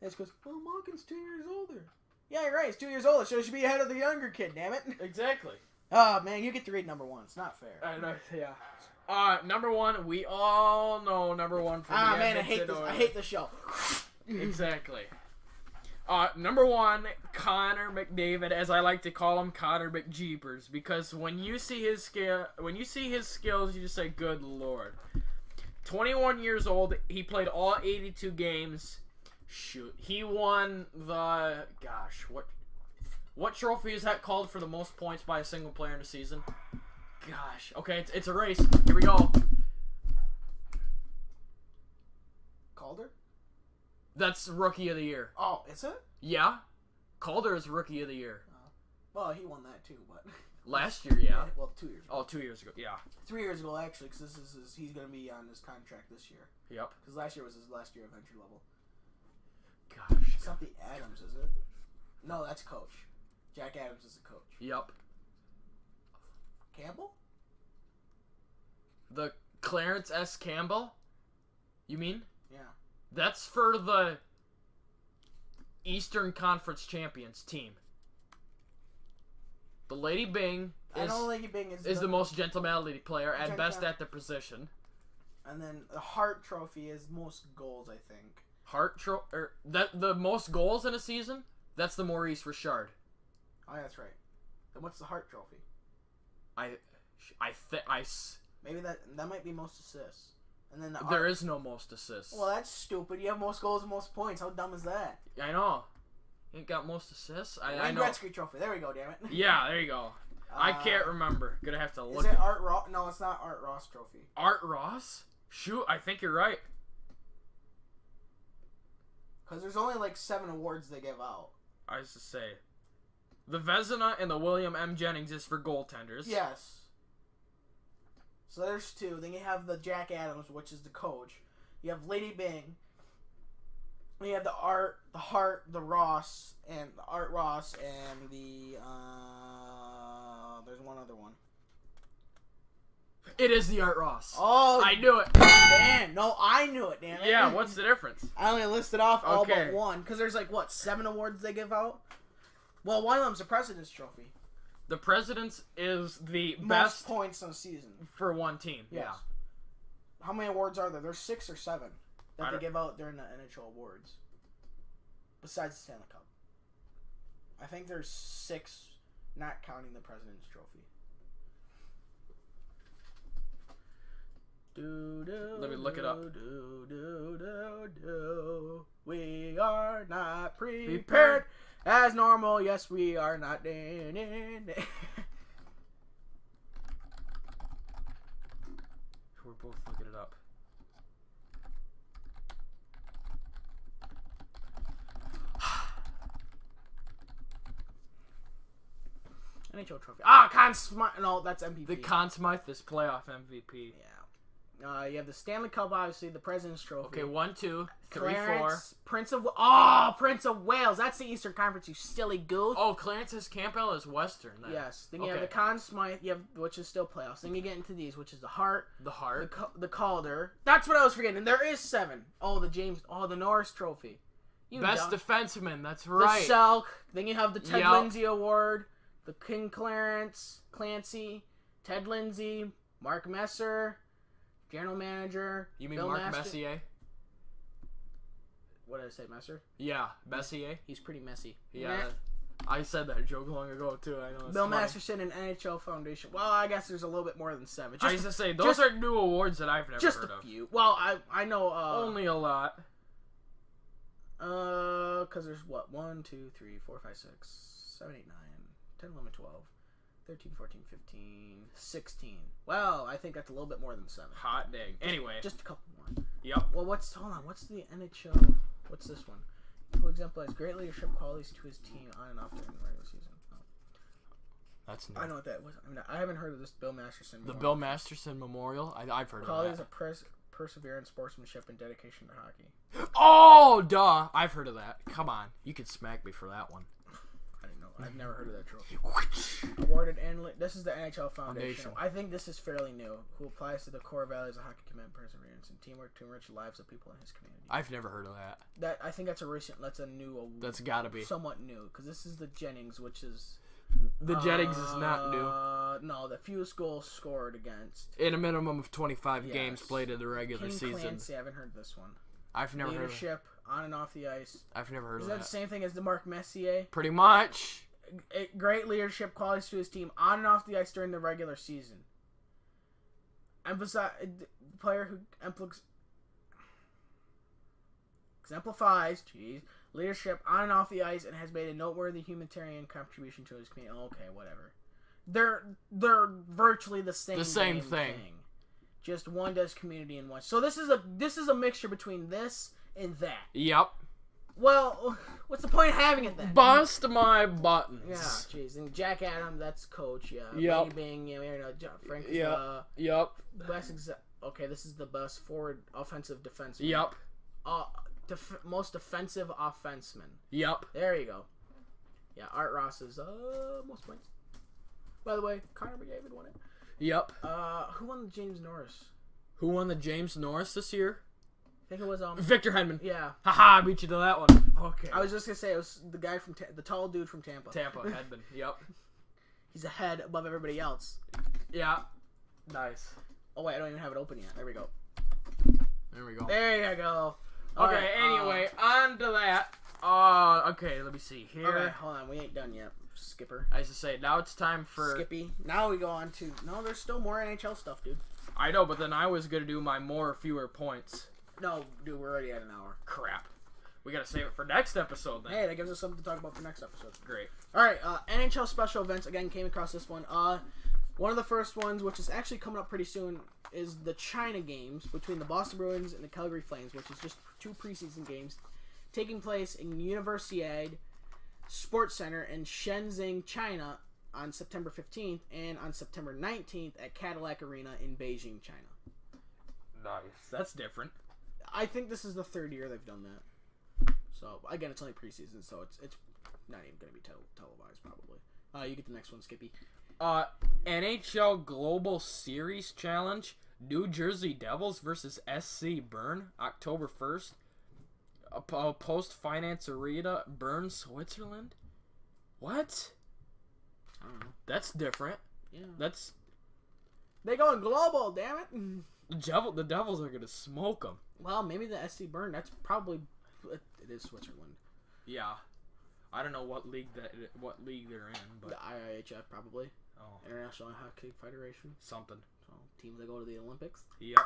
And it's because, well, Malkin's 2 years older. Yeah, you're right. He's 2 years older, so he should be ahead of the younger kid, damn it. Exactly. Oh, man, you get to read number 1. It's not fair. I know, yeah. Number 1, we all know number 1 for the man, I hate this show. Exactly. Number 1, Connor McDavid, as I like to call him, Connor McJeepers, because when you see his skills, you just say, "Good Lord." 21 years old, he played all 82 games. Shoot, he won the what trophy is that called for the most points by a single player in a season? Gosh, okay, it's a race. Here we go. Calder? That's Rookie of the Year. Oh, is it? Yeah. Calder is Rookie of the Year. Well, he won that too, but Last year, yeah. well, 2 years ago. Oh, 2 years ago, yeah. 3 years ago, actually, because he's going to be on his contract this year. Yep. Because last year was his last year of entry level. Gosh. It's not the Adams, is it? No, that's coach. Jack Adams is the coach. Yep. Campbell? The Clarence S. Campbell? You mean? Yeah. That's for the Eastern Conference Champions team. The Lady Bing is the most gentlemanly player and best at the position. And then the Hart Trophy is most goals, I think. The most goals in a season? That's the Maurice Richard. Oh, yeah, that's right. Then what's the Hart Trophy? Maybe that might be most assists. And then there is no most assists. Well, that's stupid. You have most goals and most points. How dumb is that? I know. You ain't got most assists. I know. Gretzky Trophy. There we go. Damn it. Yeah, there you go. I can't remember. Gonna have to look. Is it Art Ross? No, it's not Art Ross Trophy. Art Ross? Shoot, I think you're right. Because there's only like 7 awards they give out. I used to say, the Vezina and the William M. Jennings is for goaltenders. Yes. So there's 2. Then you have the Jack Adams, which is the coach. You have Lady Bing. You have the Art Ross, and the there's one other one. It is the Art Ross. Oh, I knew it. Damn, no, I knew it. Damn it. Yeah, what's the difference? I only listed off all but one because there's like 7 awards they give out. Well, one of them's the President's Trophy. The President's is the Most best points in a season for one team. Yes. Yeah. How many awards are there? There's 6 or 7 that they give out during the NHL awards. Besides the Stanley Cup. I think there's 6, not counting the President's Trophy. Let me look it up. We are not prepared as normal. Yes, we are not. We're both looking it up. NHL Trophy. Ah, Conn Smythe. No, that's MVP. The Conn Smythe is playoff MVP. Yeah. You have the Stanley Cup, obviously, the President's Trophy. Okay, 1, 2, 3, Clarence, 4. Prince of Wales. That's the Eastern Conference, you silly goof. Oh, Clarence S. Campbell is Western. Then. Yes. Then you have the Conn Smythe, which is still playoffs. Then you get into these, which is the Hart, the Calder. That's what I was forgetting. And there is 7. Oh, the Norris Trophy. Best defenseman. That's right. The Selk. Then you have the Ted Lindsay Award, the King Clancy, Ted Lindsay, Mark Messer. General manager. You mean Bill Mark Messier? What did I say, Messer? Yeah, Messier. He's pretty messy. Yeah, I said that joke long ago too. I know. Bill Masterson and NHL Foundation. Well, I guess there's a little bit more than 7. I used to say those are new awards that I've never heard of. Just a few. Well, I know. Only a lot. Because there's 1, 2, 3, 4, 5, 6, 7, 8, 9, 10, 11, 12. 13, 14, 15, 16. Well, I think that's a little bit more than 7. Hot dang. Anyway. Just a couple more. Yep. Well, what's the NHL? What's this one? Who exemplifies great leadership qualities to his team on and off during the regular season. Oh. That's new. I know what that was. I haven't heard of this Bill Masterson Memorial. The Bill Masterson Memorial? I've heard qualities of that. Qualities of perseverance, sportsmanship, and dedication to hockey. Oh, duh. I've heard of that. Come on. You could smack me for that one. I didn't know. I've never heard of that trophy. Awarded annually. This is the NHL Foundation. I think this is fairly new. Who applies to the core values of hockey, commitment, perseverance, and teamwork to enrich the lives of people in his community. I've never heard of that. I think that's a new. That's gotta be somewhat new because this is the Jennings, which is. The Jennings is not new. No, the fewest goals scored against. In a minimum of 25 games played in the regular season. Clancy, I haven't heard this one. I've never heard of leadership on and off the ice. I've never heard of that. that. Is that the same thing as the Mark Messier? Pretty much. Great leadership qualities to his team on and off the ice during the regular season. Emphasize player who exemplifies leadership on and off the ice and has made a noteworthy humanitarian contribution to his community. Okay, whatever. They're virtually the same thing. Just one does community and one. So this is a mixture between this and that. Yep. Well, what's the point of having it then? Bust my buttons. Yeah, jeez. And Jack Adams, that's coach. Yeah. Yep. Bing, Frank. Yep. Best. Okay, this is the best forward offensive defenseman. Yep. Most defensive offenseman. Yep. There you go. Yeah, Art Ross is most points. By the way, Connor McDavid won it. Yep. Who won the James Norris? Who won the James Norris this year? I think it was Victor Hedman. Yeah. Haha, I beat you to that one. Okay. I was just gonna say it was the guy from the tall dude from Tampa. Tampa Hedman. Yep. He's ahead above everybody else. Yeah. Nice. Oh wait, I don't even have it open yet. There we go. There we go. There you go. Okay. Right, anyway, on to that. Okay. Let me see here. Okay, hold on. We ain't done yet, Skipper. I used to say now it's time for Skippy. Now we go on to there's still more NHL stuff, dude. I know, but then I was gonna do my more or fewer points. No, dude, we're already at an hour. Crap. We gotta save it for next episode then. Hey, that gives us something to talk about for next episode. Great. All right, NHL special events again. Came across this one. One of the first ones, which is actually coming up pretty soon, is the China games between the Boston Bruins and the Calgary Flames, which is just 2 preseason games taking place in Universiade Sports Center in Shenzhen, China, on September 15th and on September 19th at Cadillac Arena in Beijing, China. Nice. That's different. I think this is the 3rd year they've done that. So again, it's only preseason, so it's not even going to be televised probably. You get the next one, Skippy. NHL Global Series Challenge: New Jersey Devils versus SC Bern, October 1st. Post Finance Arena, Bern, Switzerland. What? I don't know. That's different. Yeah. They going global, damn it. The Devils are gonna smoke them. Well, maybe the SC Bern. That's probably it is Switzerland. Yeah, I don't know what league they're in, but The IHF probably. Oh, International Hockey Federation. something. So teams that go to the Olympics. Yep.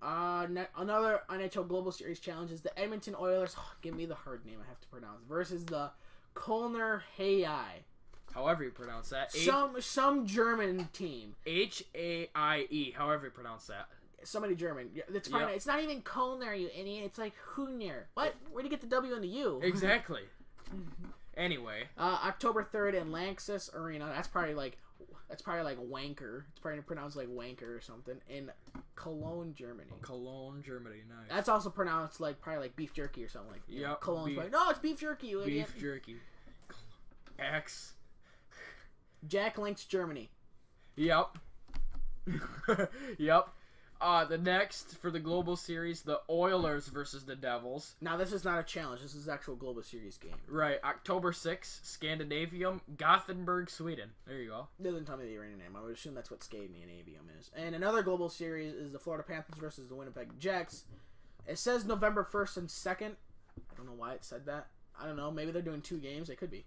Another NHL Global Series challenge is the Edmonton Oilers. Oh, give me the hard name I have to pronounce. Versus the Kölner Haie. However you pronounce that. Some German team. Haie. However you pronounce that. Somebody German. Yeah, that's fine. Yep. It's not even Kölner, you idiot. It's like Hühner. What? Where'd you get the W and the U? Exactly. Anyway. October 3rd in Lanxess Arena. That's probably like wanker. It's probably pronounced like wanker or something. In Cologne, Germany. Cologne, Germany. Nice. That's also pronounced like probably like beef jerky or something like. Yep. Cologne's like, no, it's beef jerky. You idiot. Beef jerky. X. Jack Links, Germany. Yep. Yep. The next for the Global Series, the Oilers versus the Devils. Now this is not a challenge. This is an actual Global Series game. Right. October 6th, Scandinavium, Gothenburg, Sweden. There you go. It doesn't tell me the arena name. I would assume that's what Scandinavium is. And another Global Series is the Florida Panthers versus the Winnipeg Jets. It says November 1st and 2nd. I don't know why it said that. I don't know. Maybe they're doing 2 games. They could be.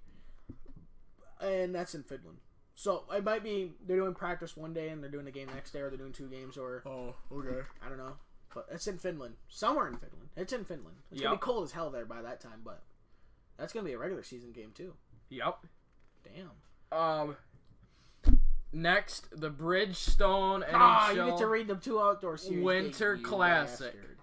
And that's in Finland. So it might be they're doing practice one day and they're doing a game the next day, or they're doing 2 games, or okay. I don't know. But it's in Finland. Somewhere in Finland. It's in Finland. It's gonna be cold as hell there by that time, but that's gonna be a regular season game too. Yep. Damn. Next, the Bridgestone NHL you get to read the 2 outdoor series. Winter you Classic. bastard.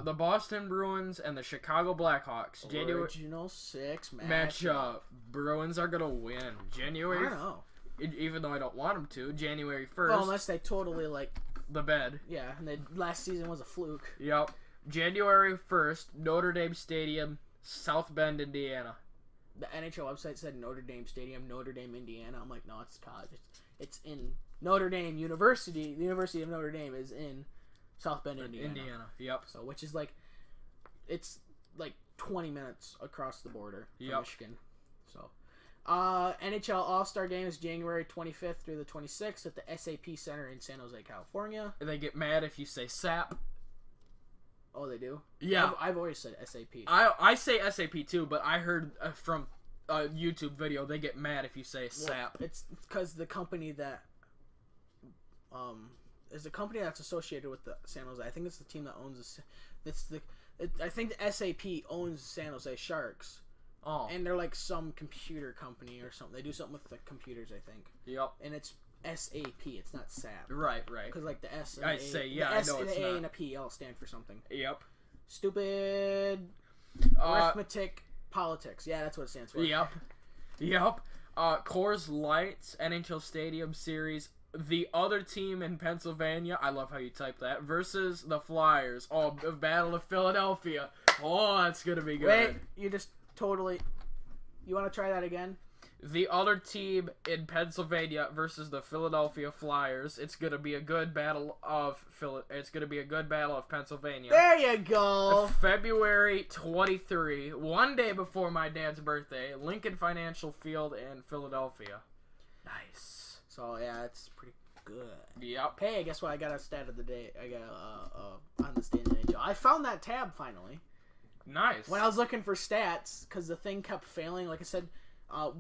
The Boston Bruins and the Chicago Blackhawks. Original 6 matchup. Bruins are gonna win. January. I don't know. Even though I don't want them to. January 1st. Well, unless they totally the bed. Yeah, and the last season was a fluke. Yep. January 1st, Notre Dame Stadium, South Bend, Indiana. The NHL website said Notre Dame Stadium, Notre Dame, Indiana. I'm like, no, it's college. It's in Notre Dame University. The University of Notre Dame is in South Bend, Indiana. Yep. So, which is it's 20 minutes across the border from Michigan. So, NHL All-Star Game is January 25th through the 26th at the SAP Center in San Jose, California. They get mad if you say SAP. Oh, they do? Yeah. I've always said SAP. I say SAP too, but I heard from a YouTube video they get mad if you say SAP. It's because the company that is the company that's associated with the San Jose. I think it's the team that owns I think the SAP owns San Jose Sharks. Oh. And they're like some computer company or something. They do something with the computers, I think. Yep. And it's SAP. It's not SAP. Right. Because like the S and I the A, say, yeah, the I S know and it's the A not. and a P all stand for something. Yep. Stupid arithmetic politics. Yeah, that's what it stands for. Yep. Coors Light NHL Stadium Series. The other team in Pennsylvania, I love how you type that, versus the Flyers. Oh, the Battle of Philadelphia. Oh, that's going to be good. Wait, you just totally... You want to try that again? The other team in Pennsylvania versus the Philadelphia Flyers. It's going to be a good battle of Pennsylvania. There you go. February 23, one day before my dad's birthday, Lincoln Financial Field in Philadelphia. Nice. So yeah, it's pretty good. Yep. Hey, guess what? I got a stat of the day. I got on the standing NHL. I found that tab finally. Nice. When I was looking for stats, because the thing kept failing, like I said,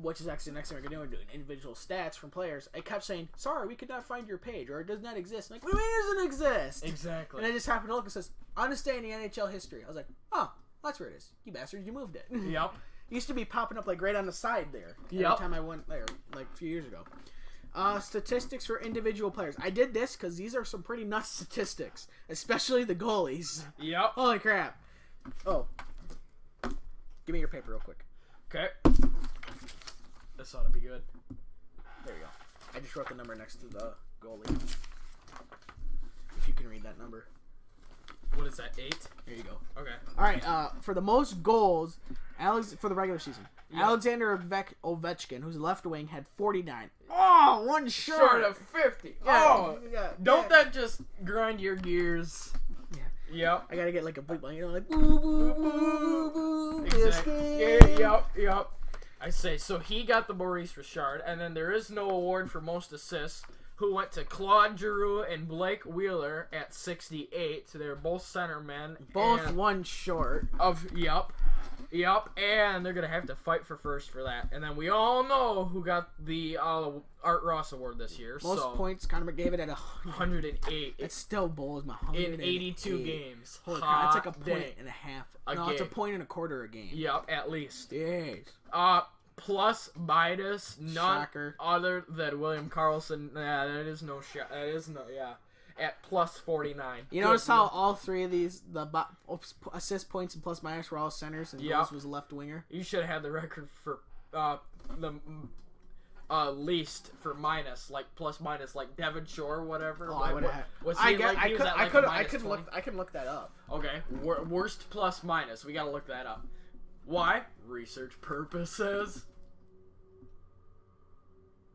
which is actually the next thing we're going to do, individual stats from players. It kept saying, sorry, we could not find your page, or it does not exist. I'm like, what do you mean it doesn't exist? Exactly. And I just happened to look, it says, understanding NHL history. I was like, oh, that's where it is. You bastard, you moved it. Yep. It used to be popping up like right on the side there. Yep. Every time I went there, like a few years ago. Statistics for individual players. I did this because these are some pretty nuts statistics, especially the goalies. Yep. Holy crap. Oh. Give me your paper real quick. Okay. This ought to be good. There you go. I just wrote the number next to the goalie. If you can read that number. What is that, 8? There you go. Okay. All right. For the most goals, for the regular season, Yeah. Alexander Ovechkin, who's a left wing, had 49. Oh, one short. Short of 50. Yeah, Oh, yeah, don't yeah. that just grind your gears? Yeah. Yep. I gotta get like a bleep, like boo boo boo boo. Exactly. Yep. I say, so he got the Maurice Richard, and then there is no award for most assists, who went to Claude Giroux and Blake Wheeler at 68. So they're both centermen. Both and one short. Yep, and they're going to have to fight for first for that. And then we all know who got the Art Ross Award this year. Most points, Conor McDavid at 108. It still blows my 108. In 82 games. Holy crap, that's like a point and a half. No, it's a game. point and a quarter a game. Yep, at least. Yes. Plus, minus, none Shocker. other than William Karlsson. Nah, that is no shot. That is no, yeah. At plus 49. You notice how all three of these, the assist points and plus minus were all centers, and yours was a left winger? You should have had the record for the least for minus, like plus minus, like Devon Shore or whatever. Oh, I would have. I could look that up. Okay, worst plus minus. We gotta look that up. Why? Research purposes.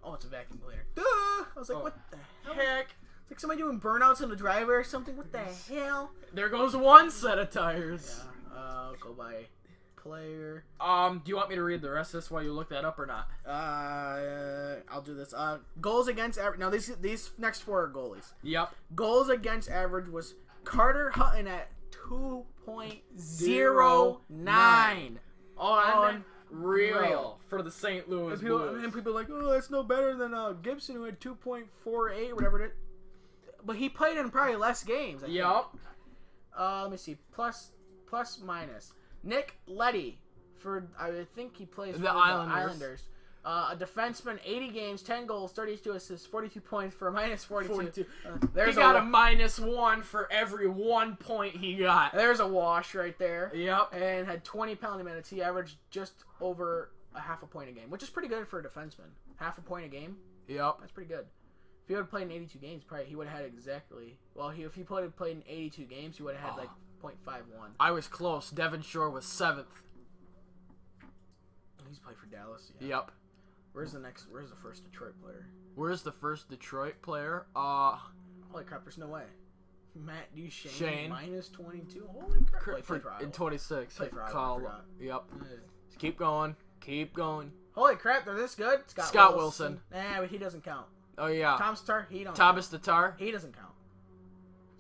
Oh, it's a vacuum cleaner. Duh! I was like, what the Heck. It's like somebody doing burnouts in the driveway or something. What the hell? There goes one set of tires. Yeah. Go by player. Do you want me to read the rest of this while you look that up or not? I'll do this. Goals against average. Now these next four are goalies. Yep. Goals against average was Carter Hutton at 2.09. Unreal for the St. Louis Blues. And people are like, oh, that's no better than Gibson, who had 2.48, whatever it is. But he played in probably less games. I think. Let me see. Plus minus. Nick Leddy I think he plays for the Islanders. A defenseman, 80 games, 10 goals, 32 assists, 42 points for a minus 42. He got a -1 for every 1 point he got. There's a wash right there. Yep. And had 20 penalty minutes. He averaged just over a half a point a game, which is pretty good for a defenseman. Half a point a game? Yep. That's pretty good. If he would have played in 82 games, probably he would have had exactly... Well, if he played in 82 games, he would have had like .51. I was close. Devon Shore was 7th. He's played for Dallas. Yeah. Yep. Where's the first Detroit player? Where's the first Detroit player? Holy crap, there's no way. Matt Duchene, Shane. minus 22. Holy crap. In 26. Played for Iowa, I forgot. Yep. Keep going. Holy crap, they're this good? Scott Wilson. Nah, but he doesn't count. Oh, yeah. Thomas Tatar, he don't Thomas Tatar. He doesn't count.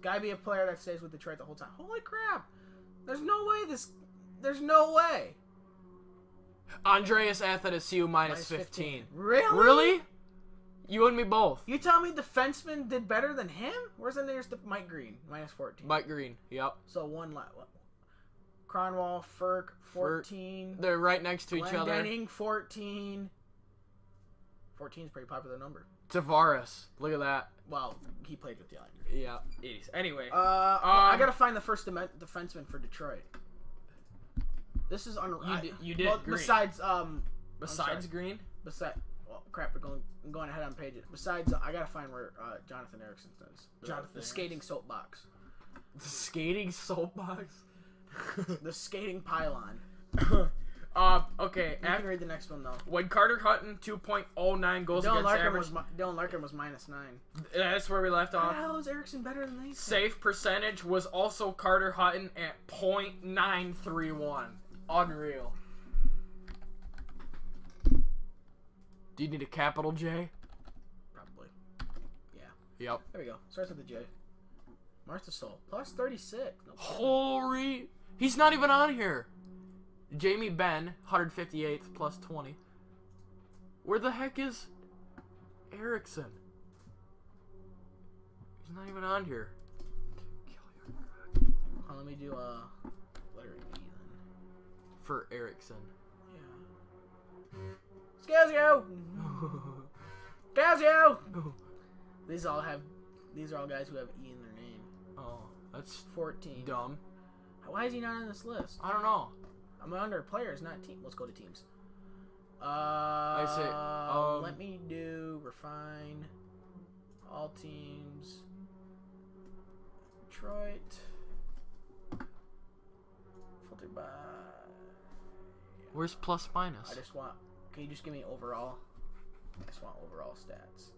Gotta be a player that stays with Detroit the whole time. Holy crap. There's no way. Andreas Athanasiou minus 15. Really? You and me both. You tell me defenseman did better than him? Where's the nearest Mike Green? Minus 14. Mike Green, yep. So one Cronwall, Firk, 14. They're right next to each other. Denning, 14. 14 is a pretty popular number. Tavares. Look at that. Well, he played with the Islanders. Yeah. 80s. Anyway. I gotta find the first defenseman for Detroit. This is unreal. You did. Well, Green. besides Green. Crap. I'm going ahead on pages. Besides, I gotta find where Jonathan Erickson is. The skating soapbox. The skating soapbox. The skating pylon. Okay. You can read the next one though. When Carter Hutton 2.09 goals against average. Dylan Larkin was -9. That's where we left How off. the hell is Erickson better than these? Save percentage was also Carter Hutton at .931. Unreal. Do you need a capital J? Probably. Yeah. Yep. There we go. Starts with the J. Martha Sol plus 36. No problem. Holy! He's not even on here. Jamie Benn, 158th plus 20. Where the heck is Erickson? He's not even on here. Let me do letter E then. For Erickson. Yeah. Scalzio! Scalzio! These are all guys who have E in their name. Oh, that's 14. dumb. Why is he not on this list? I don't know. I'm under players, not team. Let's go to teams. I see. Let me do refine all teams. Detroit. Filtered by. Where's plus minus? I just want. Can you just give me overall? I just want overall stats.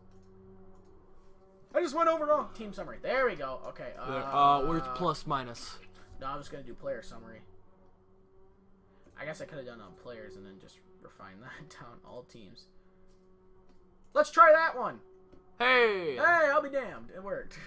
I just want overall team summary. There we go. Okay. Where's plus minus? No, I'm just gonna do player summary. I guess I could have done on players and then just refine that down all teams. Let's try that one. Hey! Hey, I'll be damned. It worked.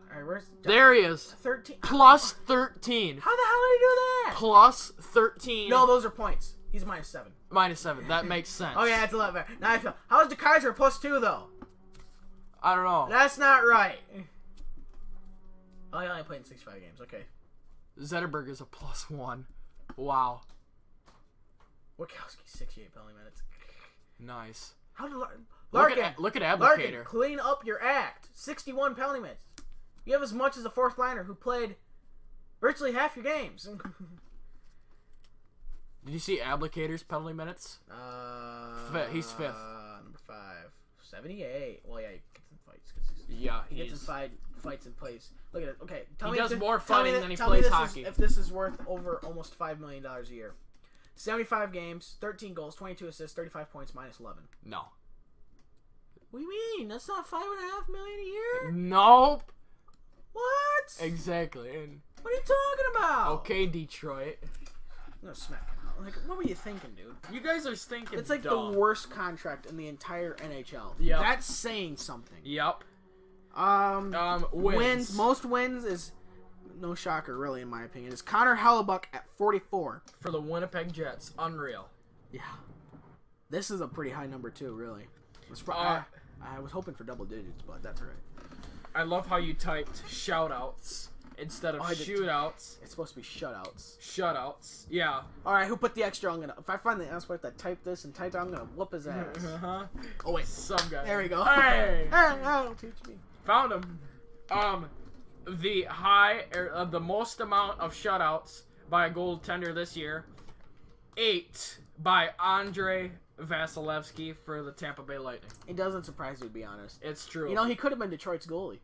All right, where's There he is. 13? Plus 13. How the hell did he do that? Plus 13. No, those are points. He's -7. -7. That makes sense. Oh yeah, it's a lot better. Now I feel. How is DeKaiser +2 though? I don't know. That's not right. Oh, he only played in 65 games. Okay. Zetterberg is a +1. Wow. Wachowski 68 penalty minutes. Nice. How did Larkin? Look at Applicator. Larkin, clean up your act. 61 penalty minutes. You have as much as a fourth liner who played virtually half your games. Did you see Applicator's penalty minutes? He's 5th. Number 5. 78. Well, yeah, he gets in fights. He gets in fights and plays. Look at it. Okay, tell me he does if more fighting than he tell me plays this hockey. if this is worth over almost $5 million a year. 75 games, 13 goals, 22 assists, 35 points, -11. No. What do you mean? That's not $5.5 million a year? Nope. What? Exactly. And What are you talking about? okay, Detroit. I'm gonna smack him out. Like, what were you thinking, dude? You guys are stinking. It's like dumb. the worst contract in the entire NHL. Yep. That's saying something. Yep. Wins. Most wins is no shocker, really, in my opinion. Is Connor Hellebuck at 44 for the Winnipeg Jets. Unreal. Yeah, this is a pretty high number too, really. I was hoping for double digits, but that's all right. I love how you typed shoutouts instead of shootouts. It's supposed to be shutouts. Shutouts. Yeah. All right, who put the extra? If I find the answer that typed this and typed, I'm gonna whoop his ass. Oh wait, some guy. there we go. Hey. Don't teach me. Found him. The most amount of shutouts by a goaltender this year, 8 by Andre Vasilevsky for the Tampa Bay Lightning. It doesn't surprise me, to be honest. It's true. You know, he could have been Detroit's goalie.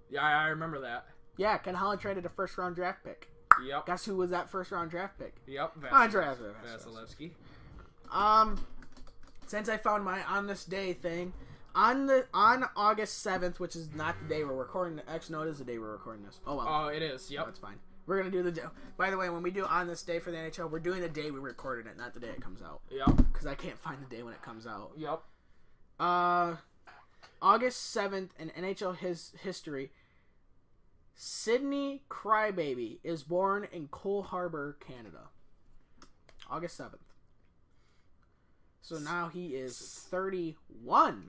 Yeah, I remember that. Yeah, Ken Holland traded a first-round draft pick. Yep. Guess who was that first-round draft pick? Yep. Andre Vasilevsky. Since I found my on this day thing, on August 7th, which is not the day we're recording. Actually, no, it is the day we're recording this. Oh well. Oh, it is. Yep. That's fine. We're gonna do the day. By the way, when we do on this day for the NHL, we're doing the day we recorded it, not the day it comes out. Yep. Because I can't find the day when it comes out. Yep. August 7th in NHL history, Sidney Crybaby is born in Cole Harbour, Canada. August 7th. So now he is 31.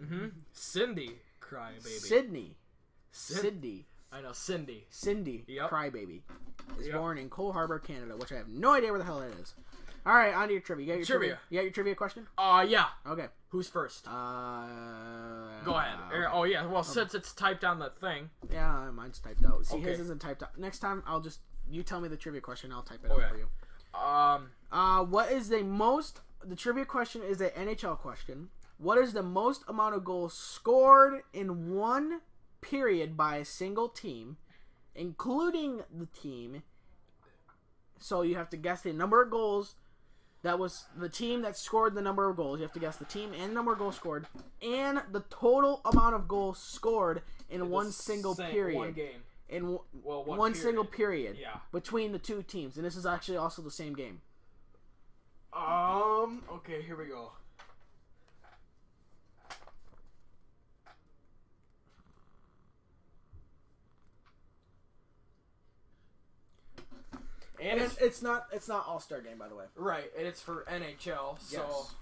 Mm-hmm. Cindy Crybaby. Sydney. I know, Cindy. Cindy Yep. Crybaby is born in Cole Harbour, Canada, which I have no idea where the hell that is. All right, on to your trivia. You got your Trivia. You got your trivia question? Yeah. Okay. Who's first? Go Go ahead. Oh yeah. Well, since it's typed on the thing. Yeah, mine's typed out. See, Okay. his isn't typed out. Next time, you tell me the trivia question. I'll type it out Okay. for you. What is the most? The trivia question is an NHL question. What is the most amount of goals scored in one period by a single team, including the team? So you have to guess the number of goals. That was the team that scored the number of goals. You have to guess the team and the number of goals scored, and the total amount of goals scored in one single period. One game. In one single period. Yeah. Between the two teams, and this is actually also the same game. Okay, here we go. And it's not All-Star game, by the way. Right, and it's for NHL, so Yes.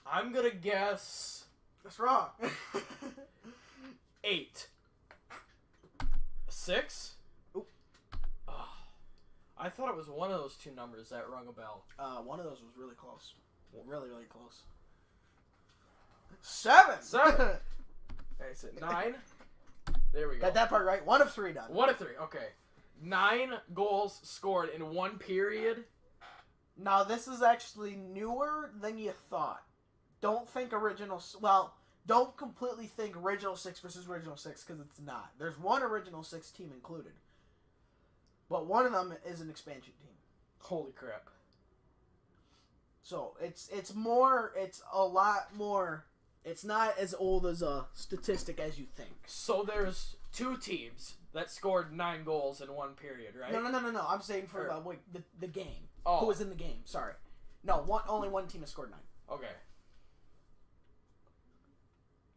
I'm gonna guess That's wrong. 8. 6? Oop. I thought it was one of those two numbers that rung a bell. One of those was really close. Really, really close. 7. 7. Okay, so 9. There we go. Got that part right. 1 of 3 done. 1 of 3. Okay. 9 goals scored in one period. Now, this is actually newer than you thought. Don't think original... Well, don't completely think original 6 versus original 6, because it's not. There's one original 6 team included. But one of them is an expansion team. Holy crap. So, it's a lot more... It's not as old as a statistic as you think. So there's 2 teams that scored 9 goals in one period, right? No. I'm saying for the game. Oh. Who was in the game? Sorry. No, only one team has scored 9. Okay.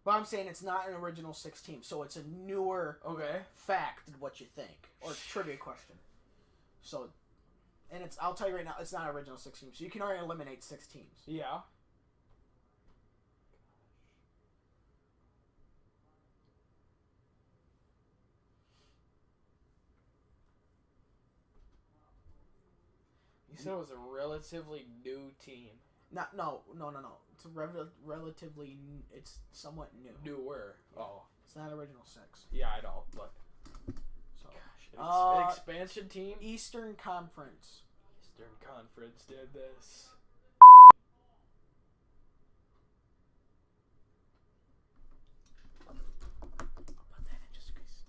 But I'm saying it's not an original 6 team, so it's a newer fact than what you think, or trivia question. So, and I'll tell you right now, it's not an original 6 team, so you can already eliminate 6 teams. Yeah. You said it was a relatively new team. No. It's relatively. It's somewhat new. Newer. Oh. It's not original 6. Yeah, I know, but So. an expansion team. Eastern Conference. Eastern Conference did this. I'll put that in just in case.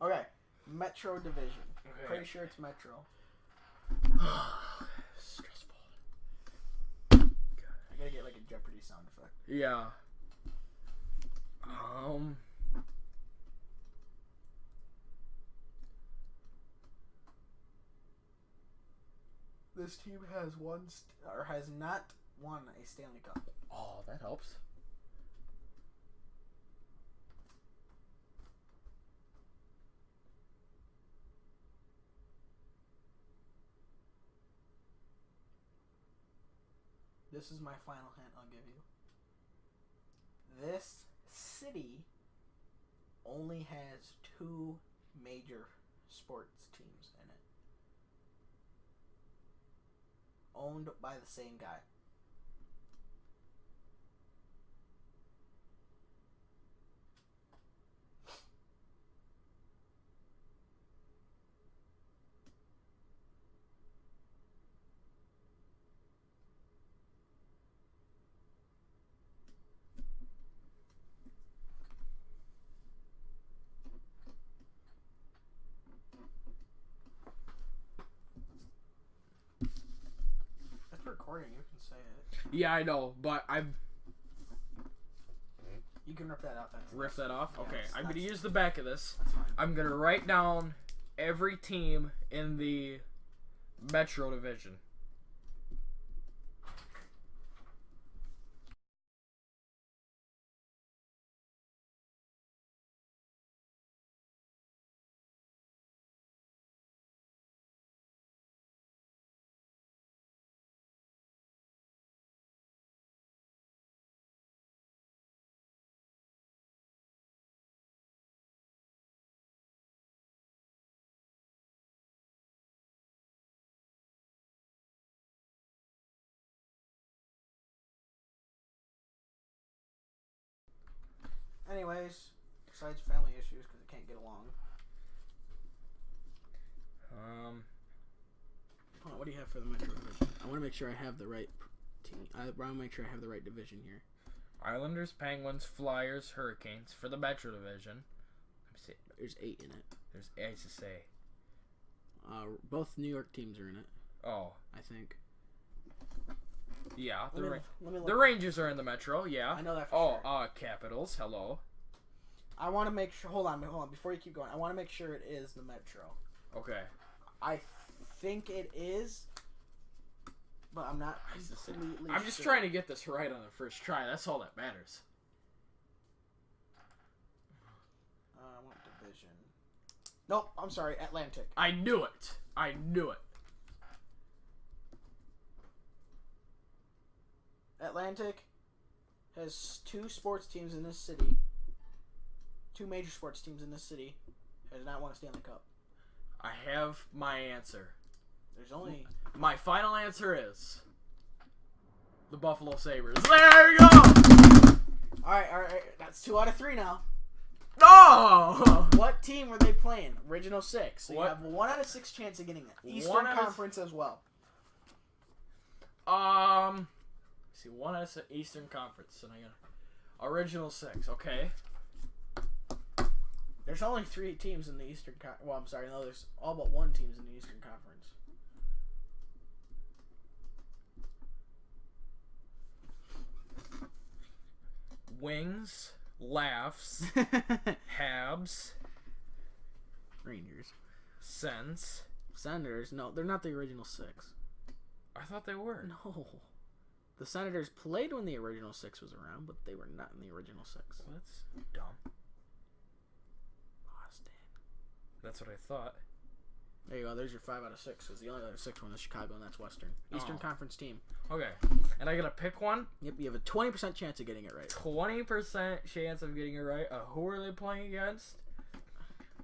Okay, Metro Division. Okay. Pretty sure it's Metro. Stressful. I gotta get like a Jeopardy sound effect. Yeah. This team has has not won a Stanley Cup. Oh, that helps. This is my final hint I'll give you. This city only has 2 major sports teams in it. Owned by the same guy. That's recording, you can say it. Yeah, I know, but I'm You can rip that out then. riff that off. Yeah, Okay, I'm gonna that's- use the back of this. That's fine. I'm gonna write down every team in the Metro Division. anyways, besides family issues because they can't get along. Hold on, what do you have for the Metro Division? I want to make sure I have the right team. I want to make sure I have the right division here. Islanders, Penguins, Flyers, Hurricanes for the Metro Division. Let me see. There's 8 in it. There's 8 to say. Both New York teams are in it. Oh. I think. Yeah. Let me look. The Rangers are in the Metro, yeah. I know that for sure. Capitals, hello. I want to make sure. Hold on. Before you keep going, I want to make sure it is the Metro. Okay. I think it is, but I'm not completely I'm just trying to get this right on the first try. That's all that matters. I want division. Nope. I'm sorry. Atlantic. I knew it. Atlantic has 2 sports teams in this city. 2 major sports teams in this city has not won a Stanley Cup. I have my answer. There's only... My final answer is the Buffalo Sabres. There you go! Alright. That's 2 out of 3 now. No! What team were they playing? Original 6. So you What? have 1 out of 6 chance of getting it. Eastern 1 out of- Conference as well. See, 1 out of 6 Eastern Conference, and I got original 6. Okay. There's only 3 teams in the Eastern Conference. Well, I'm sorry. No, there's all but 1 teams in the Eastern Conference. Wings, Laughs, Habs, Rangers. Sens. Senators. No, they're not the original 6. I thought they were. No. The Senators played when the original 6 was around, but they were not in the original 6. Well, that's dumb. Boston. That's what I thought. There you go. There's your 5 out of 6. Because the only other 6 one is Chicago, and that's Western. Eastern Conference team. Okay. And I gotta pick one? Yep, you have a 20% chance of getting it right. 20% chance of getting it right. Who are they playing against?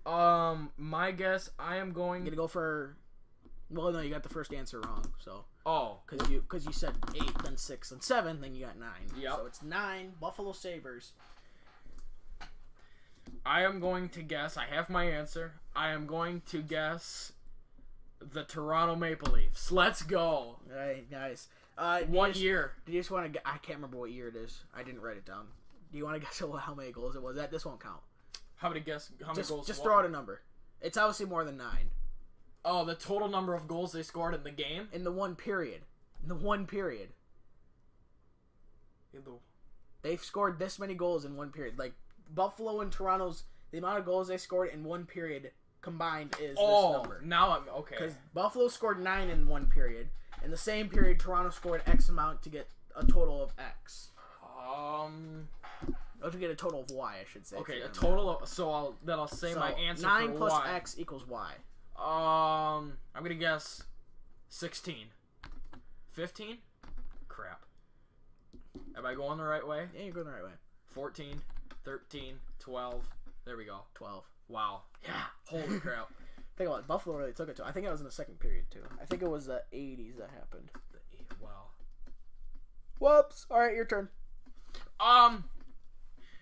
My guess, I am going... I'm going to go for... Well, no, you got the first answer wrong, so... Oh. Because you said 8, then 6, then 7, then you got 9. Yep. So it's 9 Buffalo Sabres. I am going to guess... I have my answer. I am going to guess... the Toronto Maple Leafs. Let's go. All right, guys. What year? Do you just want to... I can't remember what year it is. I didn't write it down. Do you want to guess how many goals it was? This won't count. How many goals? Just throw out a number. It's obviously more than 9. Oh, the total number of goals they scored in the game? In the one period. They've scored this many goals in one period. Like, Buffalo and Toronto's... The amount of goals they scored in one period combined is this number. Now I'm... Okay. Because Buffalo scored 9 in one period. In the same period, Toronto scored X amount to get a total of X. Or to get a total of Y, I should say. Okay, a total of... So I'll say my answer 9 for plus Y. X equals Y. I'm gonna guess 16. 15? Crap. Am I going the right way? Yeah, you're going the right way. 14, 13, 12. There we go. 12. Wow. Yeah. Holy crap. Think about it. Buffalo really took it to. I think it was in the second period, too. I think it was the 80s that happened. Wow. Whoops. All right, your turn.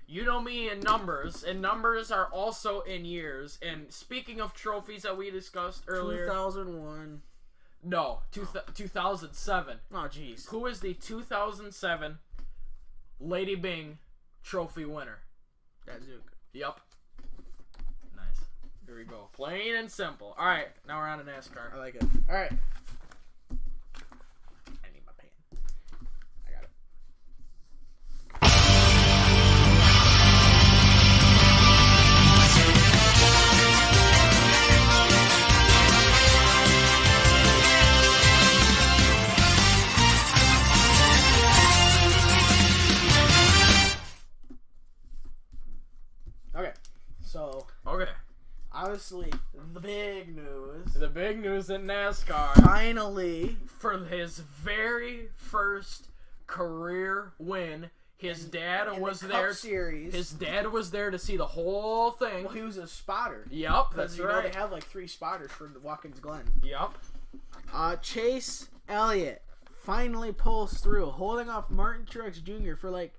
You know me in numbers, and numbers are also in years. And speaking of trophies that we discussed earlier... 2001. No, 2007. Oh, jeez. Who is the 2007 Lady Bing trophy winner? That's Zook. Yep. Nice. Here we go. Plain and simple. All right, now we're on to NASCAR. I like it. All right. I need my pen. I got it. Okay. So, Okay. obviously, the big news. The big news in NASCAR. Finally, For his very first career win, his dad in was the there. Cup Series. His dad was there to see the whole thing. Well, he was a spotter. Yep, Because that's you know right. they have like 3 spotters for the Watkins Glen. Yep. Chase Elliott finally pulls through, holding off Martin Truex Jr. for like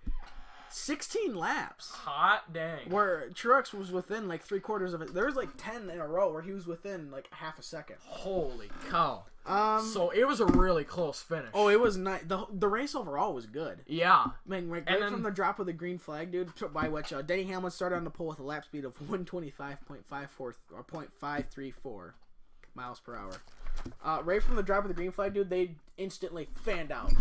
16 laps. Hot dang. Where Truex was within like 3/4 of it. There was like 10 in a row where he was within like half a second. Holy cow. So it was a really close finish. Oh, it was nice. The race overall was good. Yeah. I mean, right from the drop of the green flag, dude, by which Denny Hamlin started on the pole with a lap speed of 125.54 or 0.534 miles per hour. Right from the drop of the green flag, dude, they instantly fanned out.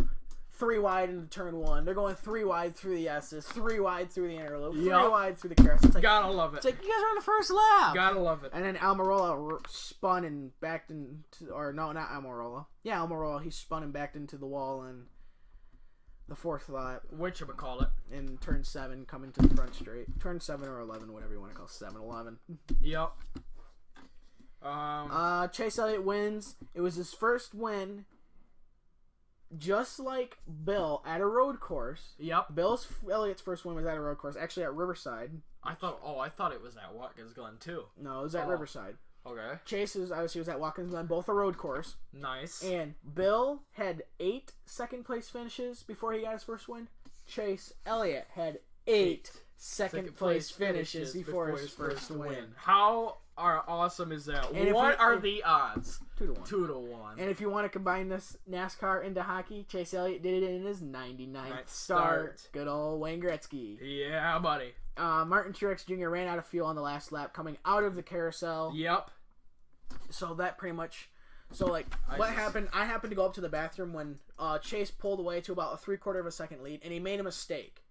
3 wide into turn 1. They're going 3 wide through the S's, 3 wide through the interloop, 3 wide through the carousel. It's like, gotta love it. It's like, you guys are on the first lap. Gotta love it. And then Almirola spun and backed into, or no, not Almirola. Yeah, Almirola. He spun and backed into the wall in the 4th lap. Whatchamacallit. In turn 7, coming to the front straight. Turn 7 or 11, whatever you want to call it. 7, 11. Yep. Chase Elliott wins. It was his first win. Just like Bill at a road course. Yep. Elliott's first win was at a road course, actually at Riverside. I thought it was at Watkins Glen too. No, it was at Riverside. Okay. Chase obviously was at Watkins Glen, both a road course. Nice. And Bill had 8 second place finishes before he got his first win. Chase Elliott had 8 second place finishes before his first win. How awesome is that? And what are the odds? 2 to 1. 2 to 1. And if you want to combine this NASCAR into hockey, Chase Elliott did it in his 99th start. Good old Wayne Gretzky. Yeah, buddy. Martin Truex Jr. ran out of fuel on the last lap coming out of the carousel. Yep. So that pretty much... So, like, what happened... I happened to go up to the bathroom when Chase pulled away to about a 3/4 of a second lead, and he made a mistake.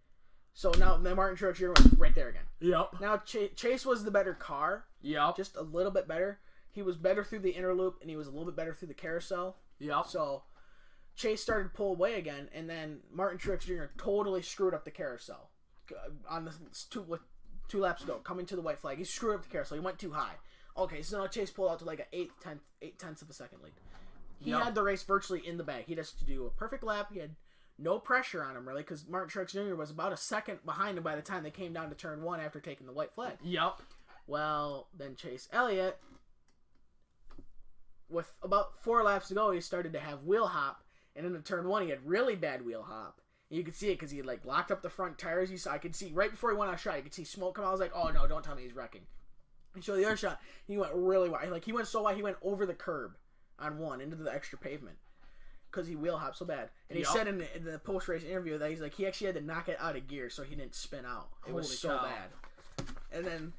So now Martin Truex Jr. was right there again. Yep. Now Chase was the better car. Yep. Just a little bit better. He was better through the inner loop, and he was a little bit better through the carousel. Yep. So Chase started to pull away again, and then Martin Truex Jr. totally screwed up the carousel. On the 2 laps ago, coming to the white flag, he screwed up the carousel. He went too high. Okay, so now Chase pulled out to like an 8/10 of a second lead. He had the race virtually in the bag. He just to do a perfect lap. He had no pressure on him, really, because Martin Truex Jr. was about a second behind him by the time they came down to turn 1 after taking the white flag. Yep. Well, then Chase Elliott, with about 4 laps to go, he started to have wheel hop, and into turn 1, he had really bad wheel hop. And you could see it because he had, like, locked up the front tires. I could see, right before he went on a shot, you could see smoke come out. I was like, oh, no, don't tell me he's wrecking. He showed the other shot. He went really wide. Like, he went so wide, he went over the curb on 1 into the extra pavement. Because he wheel hopped so bad. And he said in the post-race interview that he's like, he actually had to knock it out of gear so he didn't spin out. It was so bad. And then,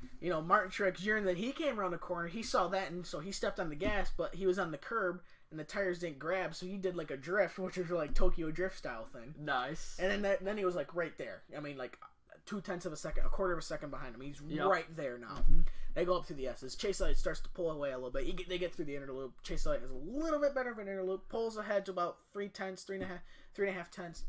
Martin Truex Jr., then he came around the corner, he saw that, and so he stepped on the gas, but he was on the curb, and the tires didn't grab, so he did like a drift, which was like Tokyo Drift style thing. Nice. And then he was like right there. I mean, like 0.2 of a second, 1/4 of a second behind him. He's right there now. They go up through the S's. Chase Elliott starts to pull away a little bit. They get through the interloop. Chase Elliott has a little bit better of an interloop. Pulls ahead to about 3.5 tenths.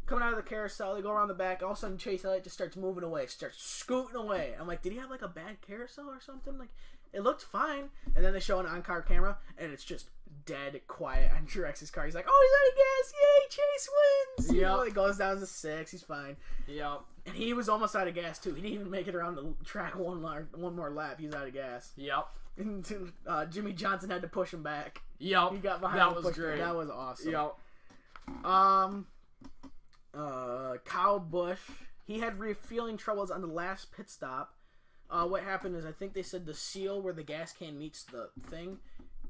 Coming out of the carousel, they go around the back. All of a sudden, Chase Elliott just starts moving away, starts scooting away. I'm like, did he have like a bad carousel or something? Like, it looked fine. And then they show an on-car camera, and it's just dead quiet on Truex's car. He's like, oh, he's out of gas. Yay, Chase wins. Yep. He goes down to 6. He's fine. Yep. And he was almost out of gas, too. He didn't even make it around the track one more lap. He's out of gas. Yep. And Jimmy Johnson had to push him back. Yep. He got behind. That was great. That was awesome. Yep. Kyle Busch, he had refueling troubles on the last pit stop. What happened is, I think they said the seal where the gas can meets the thing,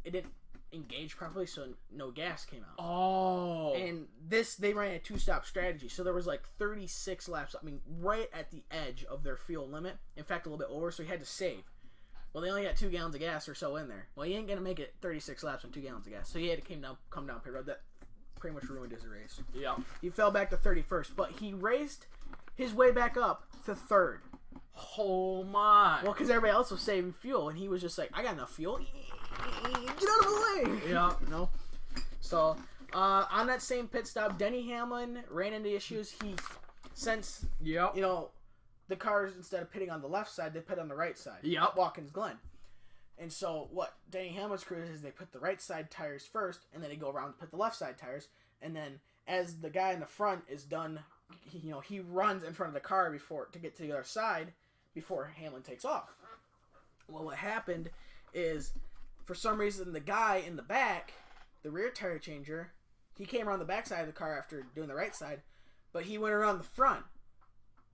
it didn't engage properly, so no gas came out. Oh. And they ran a 2-stop strategy, so there was like 36 laps, I mean, right at the edge of their fuel limit. In fact, a little bit over, so he had to save. Well, they only got 2 gallons of gas or so in there. Well, he ain't gonna make it 36 laps on 2 gallons of gas, so he had to come down pit road. That pretty much ruined his race. Yeah. He fell back to 31st, but he raced his way back up to 3rd. Oh my. Well, because everybody else was saving fuel, and he was just like, I got enough fuel. Get out of the way. Yeah. So, on that same pit stop, Denny Hamlin ran into issues. Since the cars, instead of pitting on the left side, they pit on the right side. Yep. Watkins Glen. And so what Denny Hamlin's crew is they put the right side tires first, and then they go around and put the left side tires, and then as the guy in the front is done, he runs in front of the car to get to the other side before Hamlin takes off. Well, what happened is, for some reason, the guy in the back, the rear tire changer, he came around the back side of the car after doing the right side, but he went around the front.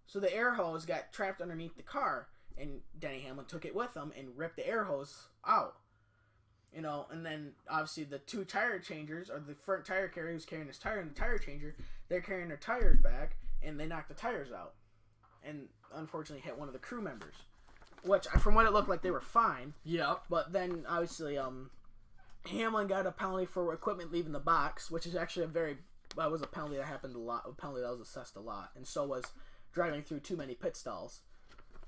So the air hose got trapped underneath the car, and Denny Hamlin took it with him and ripped the air hose out. You know, and then obviously the two tire changers, or the front tire carrier who's carrying his tire and the tire changer, they're carrying their tires back, and they knocked the tires out. And unfortunately hit one of the crew members. Which, from what it looked like, they were fine. Yep. But then, obviously, Hamlin got a penalty for equipment leaving the box, which is actually was a penalty that happened a lot, a penalty that was assessed a lot. And so was driving through too many pit stalls.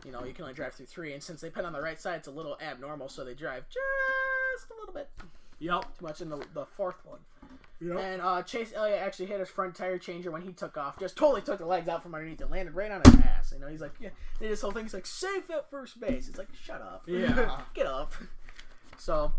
You know, you can only drive through 3, and since they pit on the right side, it's a little abnormal, so they drive just a little bit Yep. too much in the fourth one. Yep. And Chase Elliott actually hit his front tire changer when he took off. Just totally took the legs out from underneath and landed right on his ass. You know, he's like, yeah. And this whole thing's like, safe at first base. It's like, shut up. Yeah. Get up. So,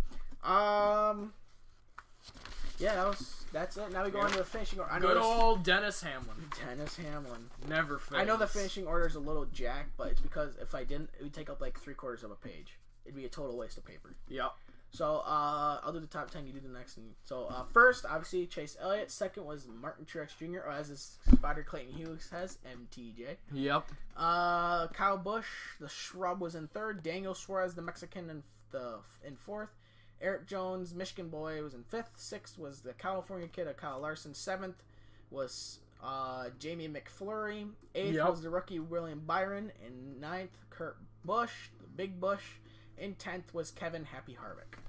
yeah, that's it. Now we go on to the finishing order. Good old Dennis Hamlin. Dennis Hamlin. Never fails. I know the finishing order is a little jacked, but it's because if I didn't, it would take up like 3/4 of a page. It'd be a total waste of paper. Yep. So, I'll do the top 10, you do the next. And so, first, obviously, Chase Elliott. Second was Martin Truex Jr., or as his spotter Clayton Hughes says, MTJ. Yep. Kyle Busch, the Shrub, was in third. Daniel Suarez, the Mexican, in fourth. Eric Jones, Michigan boy, was in fifth. Sixth was the California kid, Kyle Larson. Seventh was Jamie McFlurry. Eighth was the rookie William Byron. And ninth, Kurt Busch, the Big Busch. In 10th was Kevin Happy Harvick.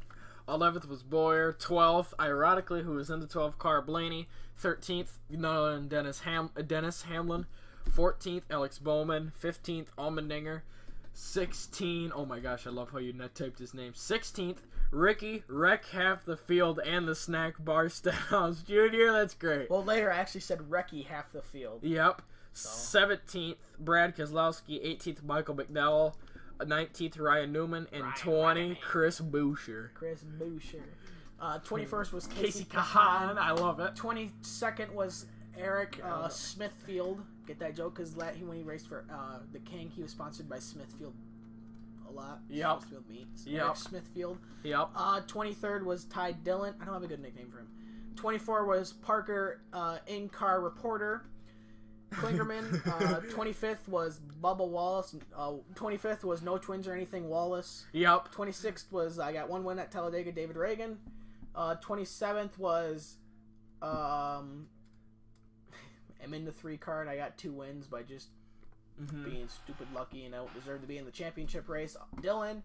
11th was Boyer. 12th, ironically, who was in the 12th car, Blaney. 13th, Dennis Hamlin. 14th, Alex Bowman. 15th, Allmendinger. 16, oh my gosh, I love how you net typed his name. 16th, Ricky, wreck half the field and the snack bar Stenhouse Jr. That's great. Well, later I actually said Recky half the field. Yep. So. 17th, Brad Keselowski. 18th, Michael McDowell. 19th, Ryan Newman. And 20, Chris Buescher. 21st was Casey Kahan. I love it. 22nd was Eric Smithfield. Get that joke? Because when he raced for the King, he was sponsored by Smithfield a lot. Yep. Smithfield Meats. Yep. Eric Smithfield. Yep. 23rd was Ty Dillon. I don't have a good nickname for him. 24 was Parker, in-car reporter. Klingerman. 25th was Bubba Wallace. 25th was No Twins or Anything Wallace. Yep. 26th was I got one win at Talladega, David Reagan. 27th was I'm in the 3 car and I got 2 wins by just being stupid lucky and I don't deserve to be in the championship race. Dylan.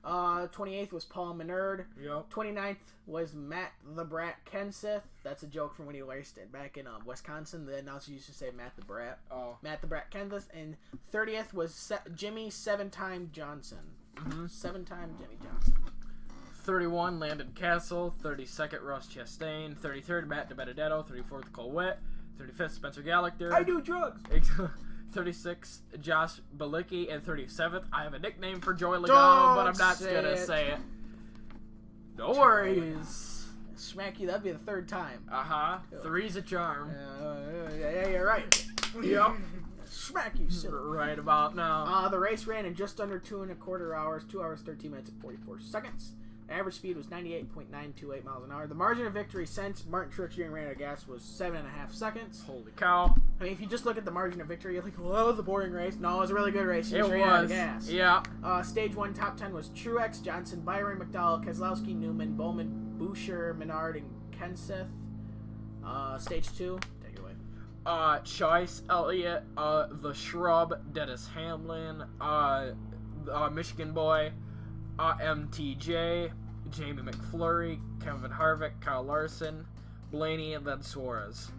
28th was Paul Menard. Yep. 29th was Matt the Brat Kenseth. That's a joke from when he raced it back in Wisconsin. The announcer used to say Matt the Brat. Oh. Matt the Brat Kenseth. And 30th was Jimmy 7-time Johnson. 7-time Jimmy Johnson. 31, Landon Castle. 32nd, Ross Chastain. 33rd, Matt DiBenedetto. 34th, Cole Witt. 35th, Spencer Gallagher. I do drugs. 36th, Josh Bilicki, and 37th, I have a nickname for Joey Logano, but I'm not gonna say it. No worries. Smack you, that'd be the 3rd time. 3's a charm. Yeah, you're right. Yep. Smack you, silly. Right about now. The race ran in just under 2.25 hours, 2 hours, 13 minutes, and 44 seconds. The average speed was 98.928 miles an hour. The margin of victory since Martin Truex Jr. ran out of gas was 7.5 seconds. Holy cow. I mean, if you just look at the margin of victory, you're like, well, that was a boring race. No, it was a really good race. He It just ran out of was. gas. Yeah. Stage 1 top 10 was Truex, Johnson, Byron, McDowell, Keselowski, Newman, Bowman, Buescher, Menard, and Kenseth. Stage 2, take it away. Chase Elliott, the Shrub, Dennis Hamlin, Michigan boy, MTJ, Jamie McFlurry, Kevin Harvick, Kyle Larson, Blaney, and then Suarez.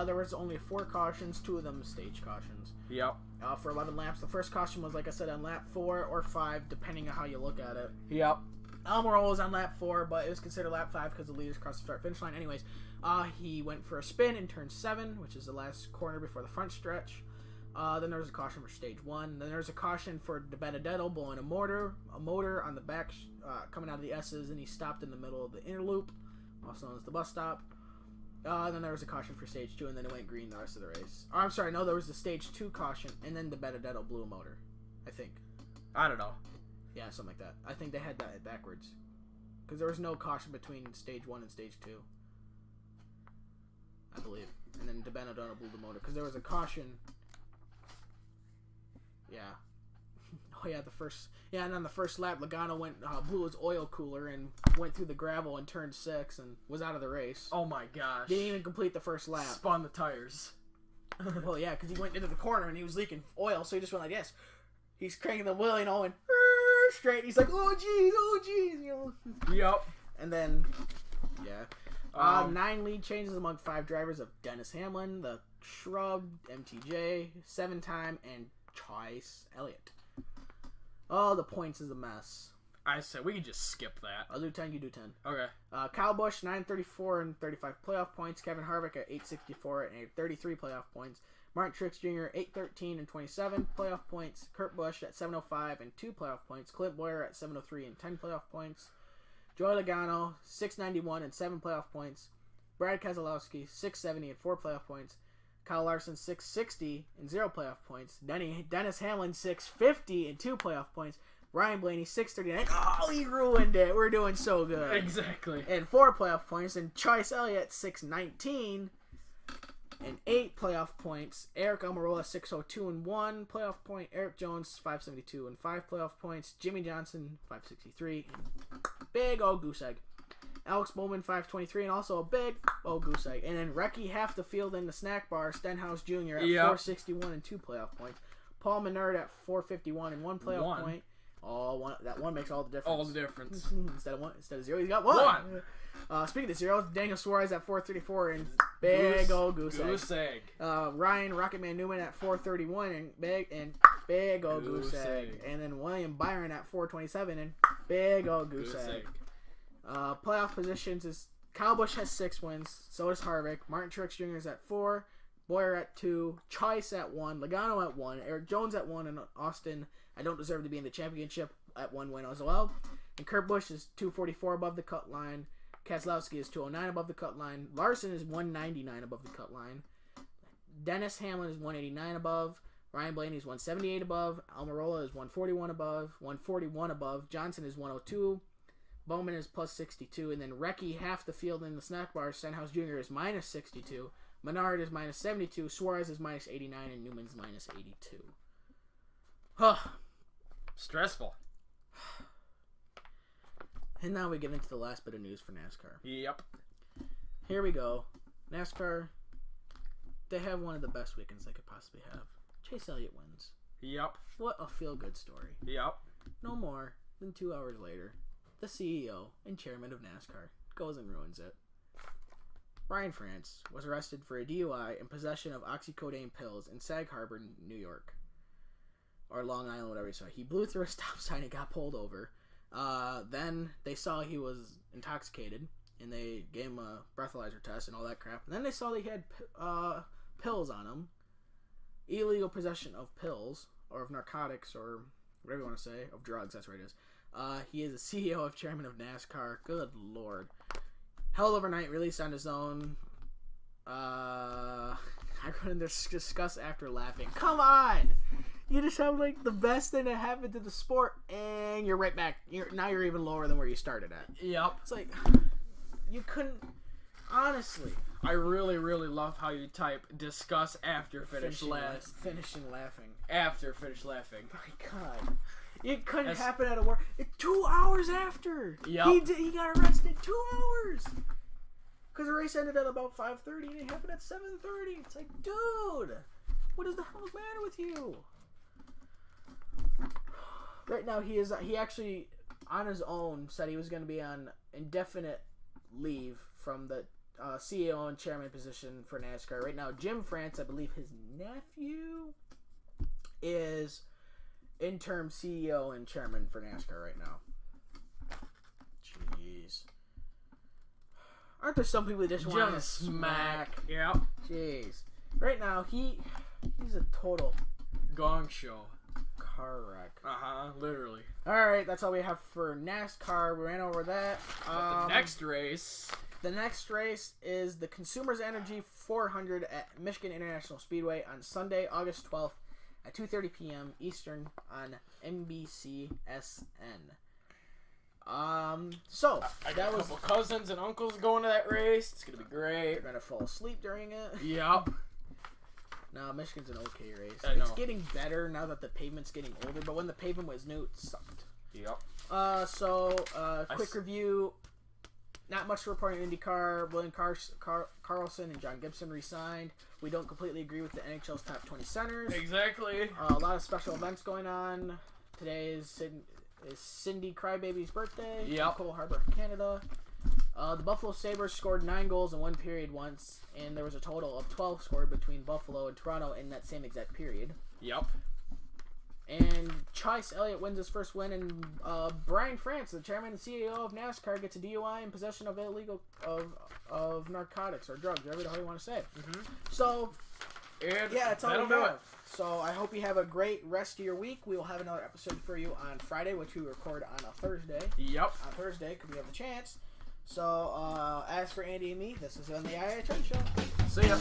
There was only 4 cautions, 2 of them stage cautions. Yep. For 11 laps. The first caution was, like I said, on lap 4 or 5, depending on how you look at it. Yep. Almirola was on lap 4, but it was considered lap 5 because the leaders crossed the start-finish line. Anyways, he went for a spin in turn 7, which is the last corner before the front stretch. Then there was a caution for stage 1. Then there was a caution for DiBenedetto blowing a motor on the back, coming out of the S's, and he stopped in the middle of the inner loop, also known as the bus stop. Then there was a caution for stage 2, and then it went green the rest of the race. Oh, I'm sorry, no, there was the stage 2 caution, and then DiBenedetto blew a motor, I think. I don't know. Yeah, something like that. I think they had that backwards. Because there was no caution between stage 1 and stage 2. I believe. And then DiBenedetto blew the motor. Because there was a caution Yeah. Oh yeah, and on the first lap, Logano blew his oil cooler and went through the gravel and turned 6 and was out of the race. Oh my gosh. Didn't even complete the first lap. Spun the tires. Well, yeah, because he went into the corner and he was leaking oil, so he just went like this. He's cranking the wheel, and straight. He's like, oh jeez, Yep. And then, yeah. 9 lead changes among 5 drivers of Dennis Hamlin, the Shrub, MTJ, 7-time, and Chase Elliott. Oh, the points is a mess. I said we can just skip that. I'll do 10, you do 10. Okay. Kyle Busch, 934 and 35 playoff points. Kevin Harvick at 864 and 33 playoff points. Martin Truex Jr. 813 and 27 playoff points. Kurt Busch at 705 and 2 playoff points. Clint Boyer at 703 and 10 playoff points. Joey Logano, 691 and 7 playoff points. Brad Keselowski, 670 and 4 playoff points. Kyle Larson, 660 and 0 playoff points. Dennis Hamlin, 650 and 2 playoff points. Ryan Blaney, 639. Oh, he ruined it. We're doing so good. Exactly. And 4 playoff points. And Chase Elliott, 619 and 8 playoff points. Eric Almirola, 602 and 1 playoff point. Eric Jones, 572 and 5 playoff points. Jimmy Johnson, 563 and big old goose egg. Alex Bowman, 523, and also a big old goose egg. And then Recchi half the field in the snack bar, Stenhouse Jr. at 461 and 2 playoff points. Paul Menard at 451 and 1 playoff point. That one makes all the difference. All the difference. instead of 0, he's got 1. Speaking of 0, Daniel Suarez at 434 and big old goose egg. Ryan Rocketman Newman at 431 and big old goose egg. And then William Byron at 427 and big old goose egg. Playoff positions is Kyle Busch has 6 wins. So does Harvick. Martin Truex Jr. is at 4. Boyer at 2. Chase at 1. Logano at 1. Eric Jones at 1. And Austin, I don't deserve to be in the championship, at 1 win as well. And Kurt Busch is 244 above the cut line. Keselowski is 209 above the cut line. Larson is 199 above the cut line. Dennis Hamlin is 189 above. Ryan Blaney is 178 above. Almirola is 141 above. 141 above. Johnson is 102. Bowman is plus 62. And then Recchi, half the field in the snack bar. Stenhouse Jr. is minus 62. Menard is minus 72. Suarez is minus 89. And Newman's minus 82. Huh. Stressful. And now we get into the last bit of news for NASCAR. Yep. Here we go. NASCAR, they have one of the best weekends they could possibly have. Chase Elliott wins. Yep. What a feel-good story. Yep. No more than 2 hours later, the CEO and chairman of NASCAR goes and ruins it. Brian France was arrested for a DUI and possession of oxycodone pills in Sag Harbor, New York. Or Long Island, whatever you saw. He blew through a stop sign and got pulled over. Then they saw he was intoxicated, and they gave him a breathalyzer test and all that crap. And then they saw that he had pills on him. Illegal possession of pills, or of narcotics, or whatever you want to say, of drugs, that's what it is. He is the CEO of chairman of NASCAR. Good lord. Held overnight, released on his own. I couldn't discuss after laughing. Come on! You just have like the best thing that happened to the sport, and you're right back. Now you're even lower than where you started at. Yep. It's like you couldn't. Honestly, I really, really love how you type discuss after finishing laughing. After finish laughing. My God, it couldn't happen at a work. 2 hours after. Yep. He got arrested 2 hours. Because the race ended at about 5:30 and it happened at 7:30. It's like, dude, what is the hell's the matter with you? Right now, he actually, on his own, said he was going to be on indefinite leave from the CEO and chairman position for NASCAR. Right now, Jim France, I believe his nephew, is interim CEO and chairman for NASCAR right now. Jeez. Aren't there some people that just want to smack? Yep. Jeez. Right now, he's a total gong show. Car wreck. Literally. Alright, that's all we have for NASCAR. We ran over that. The next race. The next race is the Consumers Energy 400 at Michigan International Speedway on Sunday, August 12th at 2:30 p.m. Eastern on NBCSN. So I got a couple cousins and uncles going to that race. It's gonna be great. You're gonna fall asleep during it. Yep. No, Michigan's an okay race. I know. It's getting better now that the pavement's getting older, but when the pavement was new, it sucked. Yep. Quick review. Not much to report on IndyCar. William Carlson and John Gibson re-signed. We don't completely agree with the NHL's top 20 centers. Exactly. A lot of special events going on. Today is Cindy Crybaby's birthday. Yep. Cole Harbor, Canada. The Buffalo Sabres scored 9 goals in one period once, and there was a total of 12 scored between Buffalo and Toronto in that same exact period. Yep. And Chase Elliott wins his first win, and Brian France, the chairman and CEO of NASCAR, gets a DUI in possession of illegal of narcotics or drugs, whatever the hell you want to say. Mm-hmm. So, that's all we have. So I hope you have a great rest of your week. We will have another episode for you on Friday, which we record on a Thursday. Yep. On Thursday, because we have the chance. So, as for Andy and me, this is on the IHN show. See ya.